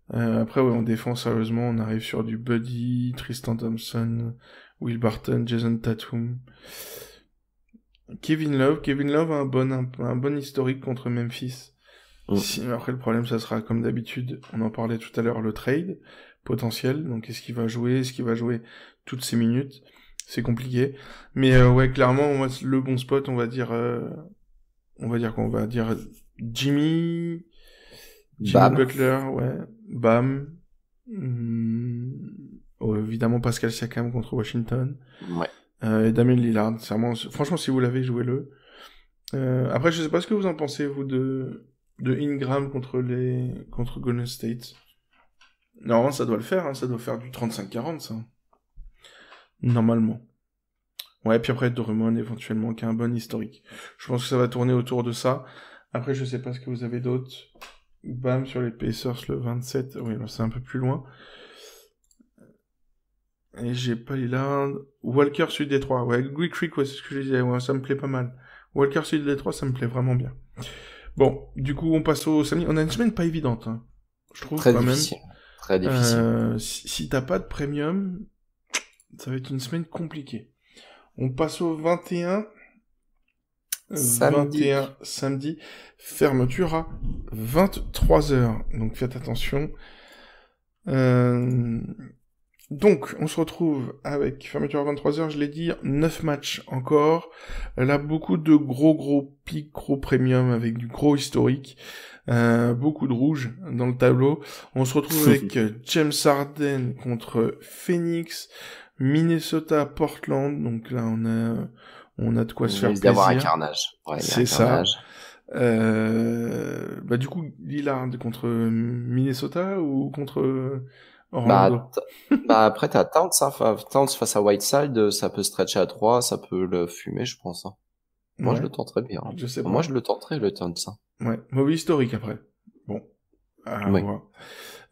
Après, ouais, en défense, sérieusement, on arrive sur du Buddy, Tristan Thompson, Will Barton, Jason Tatum. Kevin Love a un bon historique contre Memphis. Après, le problème, ça sera, comme d'habitude, on en parlait tout à l'heure, le trade potentiel. Donc, est-ce qu'il va jouer toutes ces minutes? C'est compliqué. Mais, ouais, clairement, moi, le bon spot, on va dire Jimmy Butler, ouais. Bam. Évidemment, Pascal Siakam contre Washington. Ouais. Et Damien Lillard, franchement, si vous l'avez, jouez-le. Après, je sais pas ce que vous en pensez, vous, de Ingram contre Golden State. Normalement, ça doit le faire, hein, ça doit faire du 35-40, ça. Normalement. Ouais, puis après, Drummond, éventuellement, qui a un bon historique. Je pense que ça va tourner autour de ça. Après, je sais pas ce que vous avez d'autre. Bam, sur les Pacers, le 27. Oui, c'est un peu plus loin. Et j'ai pas Lillard. Walker Sud Détroit. Ouais, Greek Creek, ouais, c'est ce que je disais. Ouais, ça me plaît pas mal. Walker Sud Détroit, ça me plaît vraiment bien. Bon, du coup, on passe au samedi. On a une semaine pas évidente, hein. Je trouve très quand difficile. Même. Très difficile. Si t'as pas de premium, ça va être une semaine compliquée. On passe au 21. Samedi. Fermeture à 23h. Donc faites attention. Donc, on se retrouve avec fermeture à 23h, je l'ai dit, 9 matchs encore. Là, beaucoup de gros pics, gros premium avec du gros historique. Beaucoup de rouge dans le tableau. On se retrouve avec James Harden contre Phoenix, Minnesota, Portland. Donc là, on a de quoi se faire plaisir. D'avoir un carnage. Ouais, c'est ça. Du coup, Lillard contre Minnesota ou contre après t'as Towns, hein. Towns face à Whiteside, ça peut stretcher à 3, ça peut le fumer, je pense. Hein. Moi, je le tenterais bien. Je sais pas. Moi, je le tenterais, le Towns. Hein. Ouais, mauvais historique après. Bon, à voir.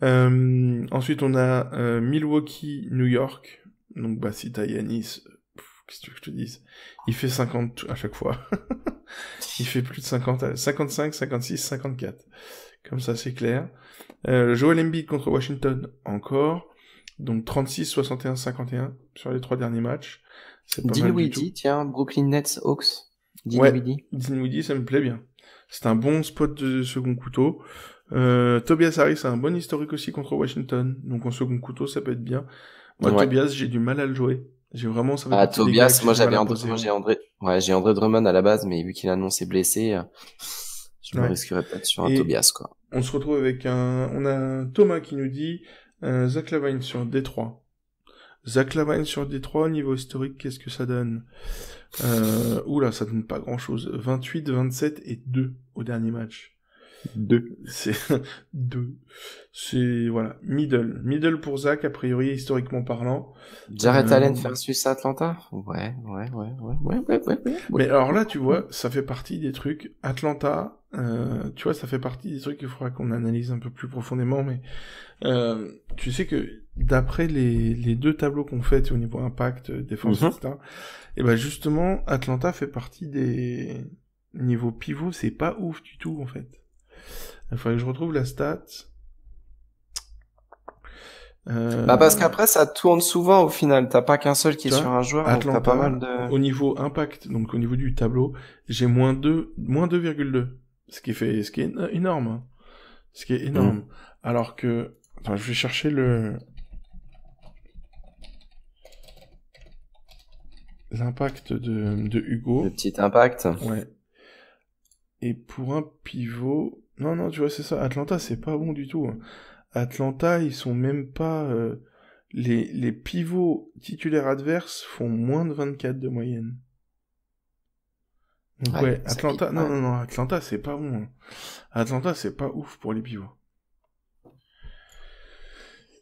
Ensuite, on a Milwaukee, New York. Donc, si t'as Giannis, qu'est-ce que tu veux que je te dise? Il fait 50 à chaque fois. Il fait plus de 50, 55, 56, 54. Comme ça, c'est clair. Joel Embiid contre Washington, encore. Donc 36, 61, 51. sur les 3 derniers matchs. C'est pas mal du tout. Dinwiddie, tiens, Brooklyn Nets, Hawks. Dinwiddie. Ouais, Dinwiddie, ça me plaît bien. C'est un bon spot de second couteau. Tobias Harris a un bon historique aussi contre Washington. Donc en second couteau, ça peut être bien. Moi, Tobias, j'ai du mal à le jouer. J'ai vraiment, ça va Tobias, moi j'ai André Drummond à la base, mais vu qu'il a annoncé blessé, je me risquerais peut-être sur un Tobias, quoi. On se retrouve avec on a Thomas qui nous dit, Zach LaVine sur Détroit. Zach LaVine sur Détroit, niveau historique, qu'est-ce que ça donne? Oula, ça donne pas grand chose. 28, 27 et 2 au dernier match. 2. C'est 2. C'est, voilà, middle pour Zach, a priori, historiquement parlant. Jarrett Allen versus Atlanta? Ouais. Mais alors là, tu vois, ça fait partie des trucs, Atlanta, tu vois, ça fait partie des trucs qu'il faudra qu'on analyse un peu plus profondément, mais, tu sais que, d'après les 2 tableaux qu'on fait au niveau impact, défense, etc., et ben, justement, Atlanta fait partie des niveaux pivot, c'est pas ouf du tout, en fait. Il faudrait que je retrouve la stat. Parce qu'après, ça tourne souvent au final. T'as pas qu'un seul qui est sur un joueur, Atlanta, donc t'as pas mal de... Au niveau impact, donc au niveau du tableau, j'ai moins 2,2. Ce qui est énorme. Hein. Ce qui est énorme. Alors que, attends, je vais chercher l'impact de Hugo. Le petit impact. Ouais. Et pour un pivot, non, tu vois, c'est ça. Atlanta, c'est pas bon du tout. Hein. Atlanta, ils sont même pas, les pivots titulaires adverses font moins de 24 de moyenne. Donc ouais, Atlanta, non, Atlanta, c'est pas bon. Hein. Atlanta, c'est pas ouf pour les pivots.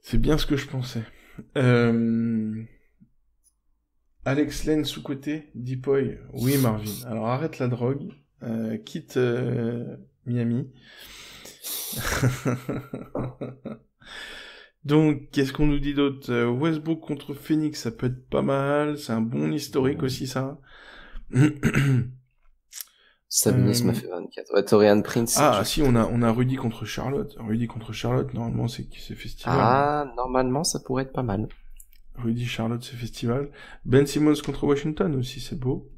C'est bien ce que je pensais. Alex Len sous-côté, Deepoy. Oui, Marvin. Alors arrête la drogue. Quitte Miami. Donc, qu'est-ce qu'on nous dit d'autre? Westbrook contre Phoenix, ça peut être pas mal. C'est un bon historique aussi, ça. Sabonis m'a fait 24. Ouais, Torian Prince. Ah, si, on a Rudy contre Charlotte. Rudy contre Charlotte, normalement, c'est festival. Ah, normalement, ça pourrait être pas mal. Rudy Charlotte, c'est festival. Ben Simmons contre Washington aussi, c'est beau.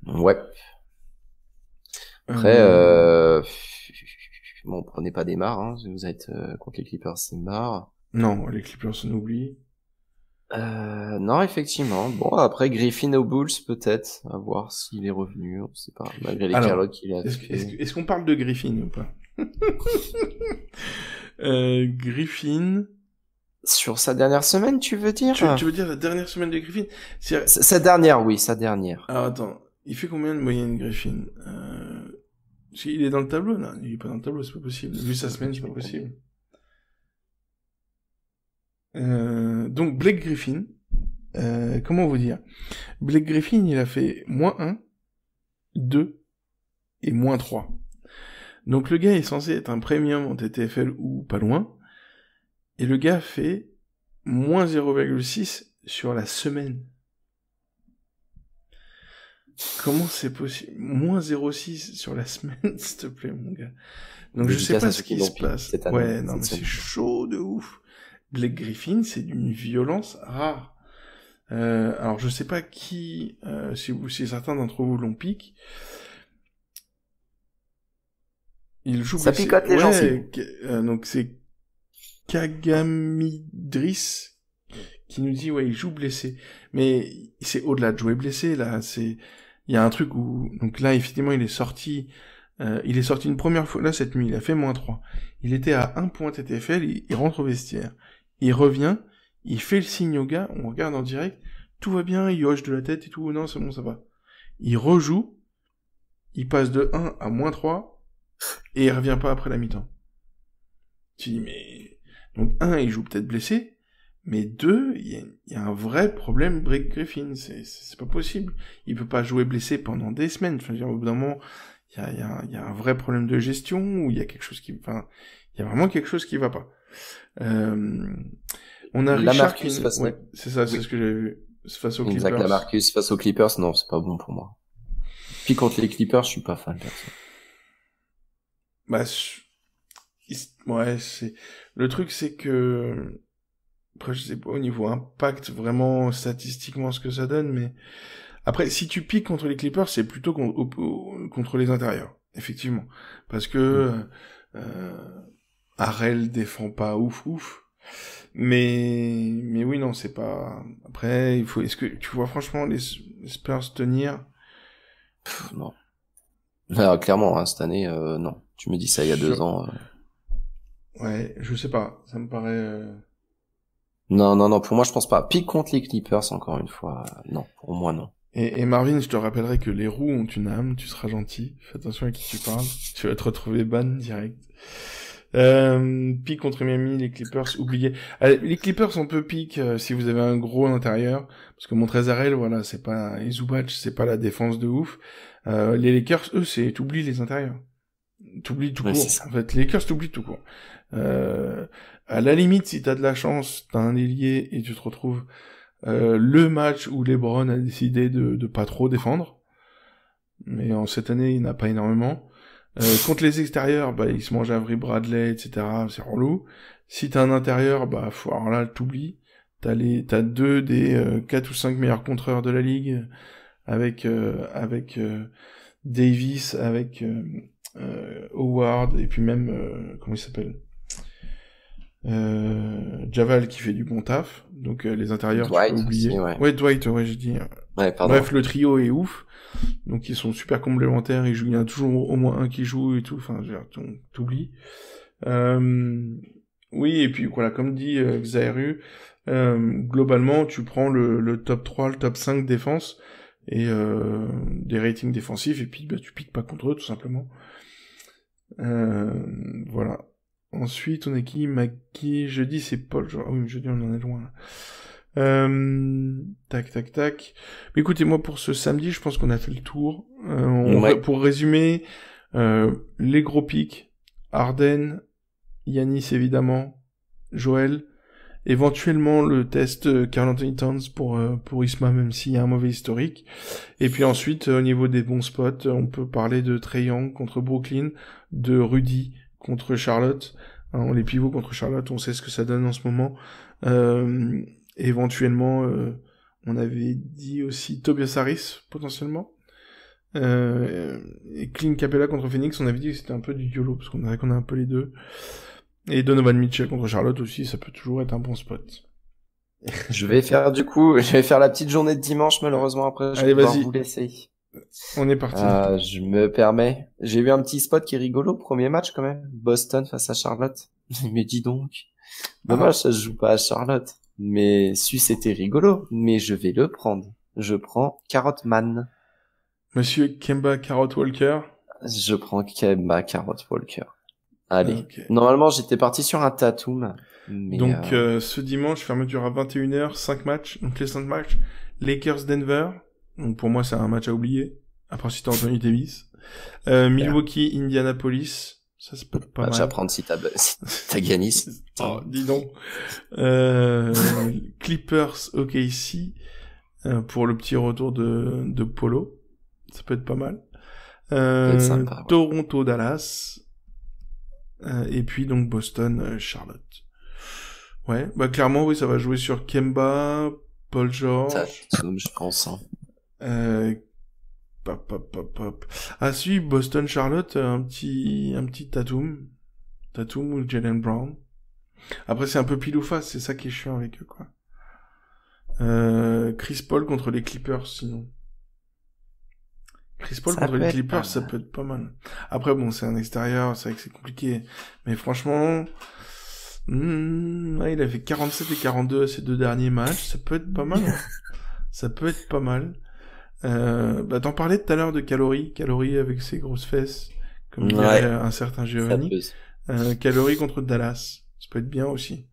Ouais. Après, bon, prenez pas des marres, hein. Vous êtes contre les Clippers, c'est marre. Non, les Clippers, on oublie. Non, effectivement. Bon, après, Griffin aux Bulls, peut-être. À voir s'il est revenu. On sait pas. Malgré les calottes qu'il a fait. Est-ce qu'on parle de Griffin ou pas? Griffin. Sur sa dernière semaine, tu veux dire? Tu veux dire la dernière semaine de Griffin? Sa dernière, oui, sa dernière. Alors, attends. Il fait combien de moyenne, Griffin? Il est dans le tableau? Non, il est pas dans le tableau, c'est pas possible. Vu sa semaine, c'est pas possible. Donc, Blake Griffin, comment vous dire? Blake Griffin, il a fait -1, 2 et -3. Donc, le gars est censé être un premium en TTFL ou pas loin. Et le gars fait -0,6 sur la semaine. Comment c'est possible? -0,6 sur la semaine, s'il te plaît, mon gars. Donc, je sais pas ce qui se passe. Ouais, non, mais c'est chaud de ouf. Blake Griffin, c'est d'une violence rare. Alors, je sais pas qui, si certains d'entre vous l'ont piqué. Il joue ça picote les gens. Donc, c'est Kagamidris qui nous dit, ouais, il joue blessé. Mais c'est au-delà de jouer blessé, là. Il y a un truc où, donc là, effectivement, il est sorti une première fois, là, cette nuit, il a fait -3. Il était à 1 point TTFL, il rentre au vestiaire. Il revient, il fait le signe au gars, on regarde en direct, tout va bien, il hoche de la tête et tout, non, c'est bon, ça va. Il rejoue, il passe de 1 à -3, et il revient pas après la mi-temps. Tu dis, mais, donc 1, il joue peut-être blessé, mais 2, il y a un vrai problème Blake Griffin, c'est pas possible. Il peut pas jouer blessé pendant des semaines, enfin, je veux dire, au bout d'un moment, il y a un vrai problème de gestion, ou il y a quelque chose il y a vraiment quelque chose qui va pas. On a Richard qui... Ouais, c'est ça, c'est ce que j'avais vu. Face aux Clippers. Exact, Lamarcus face aux Clippers, non, c'est pas bon pour moi. Puis contre les Clippers, je suis pas fan, perso. Ouais, le truc, c'est que Après, je sais pas au niveau impact, vraiment, statistiquement, ce que ça donne, mais... Après, si tu piques contre les Clippers, c'est plutôt contre les intérieurs, effectivement. Parce que Harrell défend pas ouf. Mais oui, non, c'est pas... Après, il faut... Est-ce que tu vois franchement les Spurs tenir? Non. Alors, clairement, hein, cette année, non. Tu me dis ça il y a 2 ans. Ouais, je sais pas. Ça me paraît... Non, pour moi, je pense pas. Pique contre les Clippers, encore une fois. Non, pour moi, non. Et Marvin, je te rappellerai que les roues ont une âme, tu seras gentil. Fais attention à qui tu parles. Tu vas te retrouver ban direct. Pique contre Miami, les Clippers, oubliez. Allez, les Clippers, on peut pique si vous avez un gros intérieur. Parce que Montrezl, voilà, c'est pas... Et Zubac, c'est pas la défense de ouf. Les Lakers, eux, t'oublies les intérieurs. T'oublies tout court. En fait, les Lakers t'oublient tout court. À la limite, si t'as de la chance, t'as un ailier et tu te retrouves le match où LeBron a décidé de pas trop défendre. Mais en cette année, il n'a pas énormément. Contre les extérieurs, bah, il se mange Avery Bradley, etc. C'est relou. Si t'as un intérieur, bah, alors là, t'oublies. T'as 2 des 4 ou 5 meilleurs contreurs de la ligue, avec Davis, avec Howard, et puis même, comment il s'appelle? Javal qui fait du bon taf. Donc, les intérieurs, Dwight, tu peux oublier. Aussi, ouais. Dwight, ouais, j'ai dit. Ouais, pardon. Bref, le trio est ouf. Donc, ils sont super complémentaires. Il y en a toujours au moins un qui joue et tout. Enfin, t'oublies. Oui, et puis, voilà, comme dit Xaeru, globalement, tu prends le top 3, le top 5 défense, et des ratings défensifs, et puis, bah, tu piques pas contre eux, tout simplement. Voilà. Ensuite, on est qui jeudi, c'est Paul. Ah oui, jeudi, on en est loin. Tac. Mais écoutez, moi, pour ce samedi, je pense qu'on a fait le tour. Pour résumer, les gros pics, Harden, Giannis, évidemment, Joel, éventuellement le test Karl Anthony Towns pour Isma, même s'il y a un mauvais historique. Et puis ensuite, au niveau des bons spots, on peut parler de Trae Young contre Brooklyn, de Rudy contre Charlotte, les pivots contre Charlotte, on sait ce que ça donne en ce moment. Éventuellement, on avait dit aussi Tobias Harris, potentiellement. Et Clint Capella contre Phoenix, on avait dit que c'était un peu du YOLO, parce qu'on a un peu les deux. Et Donovan Mitchell contre Charlotte aussi, ça peut toujours être un bon spot. Je vais faire la petite journée de dimanche, malheureusement, après je vais devoir vous laisser. On est parti. Je me permets. J'ai eu un petit spot qui est rigolo, premier match quand même. Boston face à Charlotte. Mais dis donc. Dommage, ça se joue pas à Charlotte. Mais c'était rigolo. Mais je vais le prendre. Je prends Carrot Man. Monsieur Kemba Carrot Walker. Je prends Kemba Carrot Walker. Allez. Okay. Normalement, j'étais parti sur un Tatum. Mais donc, ce dimanche, fermeture à 21h, 5 matchs. Donc, les 5 matchs. Lakers-Denver. Donc, pour moi, c'est un match à oublier. Après, si t'as Anthony Davis. Milwaukee-Indianapolis. Ça peut être pas mal. À prendre si t'as Giannis. Oh, dis donc. Clippers OKC. Pour le petit retour de Polo. Ça peut être pas mal. Sympa, ouais. Toronto-Dallas. Et puis donc Boston-Charlotte. Ouais, bah clairement oui, ça va jouer sur Kemba, Paul George. Tatum, je pense. Ah si, Boston-Charlotte, un petit Tatum ou Jaylen Brown. Après c'est un peu pile ou face, c'est ça qui est chiant avec eux quoi. Chris Paul contre les Clippers sinon. Chris Paul contre les Clippers, ça peut être pas mal. Après, bon, c'est un extérieur, c'est vrai que c'est compliqué. Mais franchement, il a fait 47 et 42 à ses 2 derniers matchs. Ça peut être pas mal. Hein. Ça peut être pas mal. T'en parlais tout à l'heure de Calorie avec ses grosses fesses. Comme dirait un certain Giovanni. Calorie contre Dallas. Ça peut être bien aussi.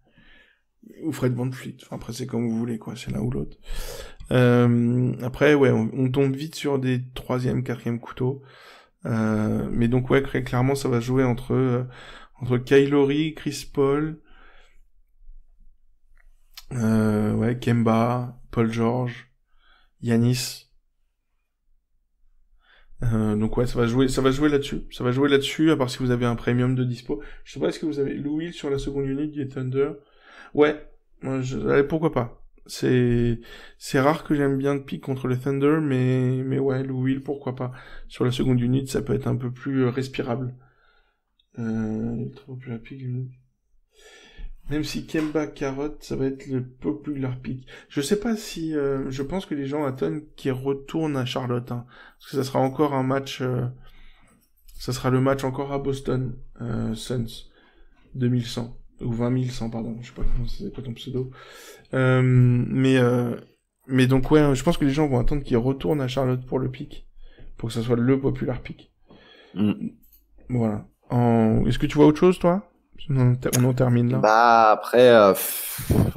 Ou Fred VanVleet. Enfin, après, c'est comme vous voulez, quoi. C'est l'un ou l'autre. Après, ouais, on tombe vite sur des 3e, 4e couteaux. Mais donc, ouais, clairement, ça va jouer entre Kyle Lowry, Chris Paul, Kemba, Paul George, Giannis. Donc ouais, ça va jouer là-dessus. Ça va jouer là-dessus, à part si vous avez un premium de dispo. Je sais pas, est-ce que vous avez Lou Will sur la seconde unité du Thunder? Ouais, Allez, pourquoi pas. C'est rare que j'aime bien le pick contre le Thunder, mais ouais, Lou Will, pourquoi pas. Sur la seconde unit, ça peut être un peu plus respirable. Ultra popular pick. Même si Kemba Carotte, ça va être le popular pick. Je sais pas si, je pense que les gens attendent qu'ils retournent à Charlotte, hein, parce que ça sera encore un match, ça sera le match encore à Boston, Suns, 2100. Ou 20100, pardon, je sais pas comment c'est quoi ton pseudo. Mais donc ouais, je pense que les gens vont attendre qu'ils retournent à Charlotte pour le pick, pour que ça soit le popular pick. Voilà. Est-ce que tu vois autre chose, toi? On en termine là. Bah après,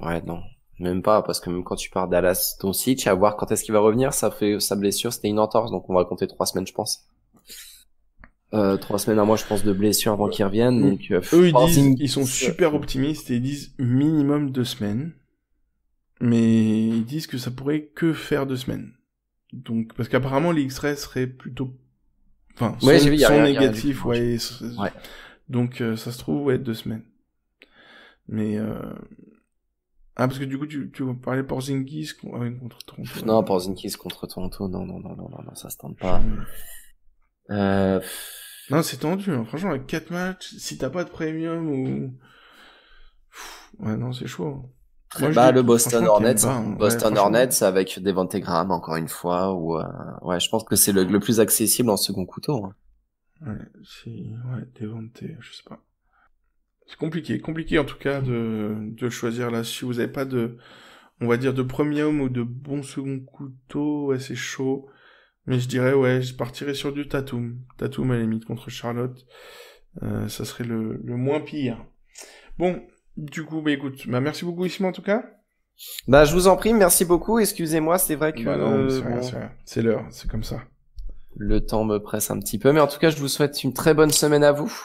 ouais non, même pas, parce que même quand tu pars Dallas Doncic, à voir quand est-ce qu'il va revenir, ça fait sa blessure, c'était une entorse, donc on va compter 3 semaines, je pense. 3 semaines à mois, je pense, de blessure avant qu'ils reviennent. Donc, eux, ils sont super optimistes et ils disent minimum 2 semaines. Mais ils disent que ça pourrait que faire 2 semaines. Donc, parce qu'apparemment, les X-rays seraient plutôt, enfin, sont négatifs, ouais. Donc, ça se trouve, ouais, 2 semaines. Mais, parce que du coup, tu vas parler Porzingis contre Toronto. Non, Porzingis contre Toronto, non, ça se tente pas. Non, c'est tendu, hein. Franchement, avec 4 matchs, si t'as pas de premium ou... Ouais, non, c'est chaud. Moi, le Boston Hornets, Hornets avec Devonte Graham, encore une fois, ou ouais, je pense que c'est le plus accessible en second couteau. Hein. Ouais, Devonte, je sais pas. C'est compliqué en tout cas de choisir là. Si vous avez pas de, on va dire, de premium ou de bon second couteau, ouais, c'est chaud. Mais je dirais, ouais, je partirais sur du Tatum. Tatum, à la limite, contre Charlotte. Ça serait le moins pire. Bon, du coup, bah écoute, merci beaucoup, Isma, en tout cas. Bah, je vous en prie, merci beaucoup. Excusez-moi, c'est vrai que... Bah non, c'est rien. C'est l'heure, c'est comme ça. Le temps me presse un petit peu. Mais en tout cas, je vous souhaite une très bonne semaine à vous.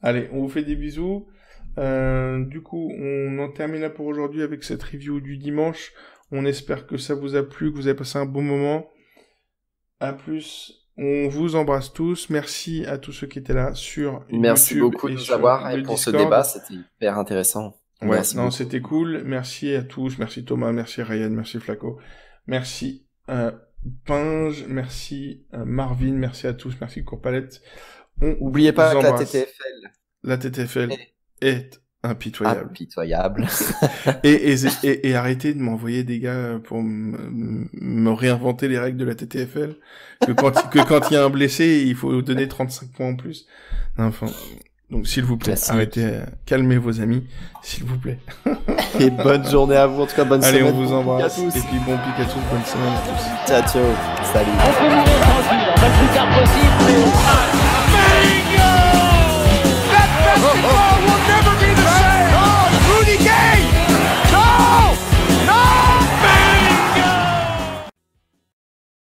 Allez, on vous fait des bisous. Du coup, on en termine là pour aujourd'hui avec cette review du dimanche. On espère que ça vous a plu, que vous avez passé un bon moment. À plus, on vous embrasse tous. Merci à tous ceux qui étaient là sur YouTube. Merci beaucoup de nous avoir et pour Discord. ce débat, c'était hyper intéressant. Ouais, non, c'était cool. Merci à tous. Merci Thomas, merci Ryan, merci Flaco. Merci Pinge, merci Marvin, merci à tous, merci Courpalette. Oubliez pas que la TTFL est impitoyable. et arrêtez de m'envoyer des gars pour me réinventer les règles de la TTFL. Que quand il y a un blessé, il faut donner 35 points en plus. Enfin, donc s'il vous plaît, arrêtez, calmez vos amis, s'il vous plaît. Et bonne journée à vous, en tout cas bonne semaine. Allez, on vous embrasse. Et puis bon pic à tous, bonne semaine à tous. Ciao, salut. On peut mourir tranquille, on va le plus tard possible.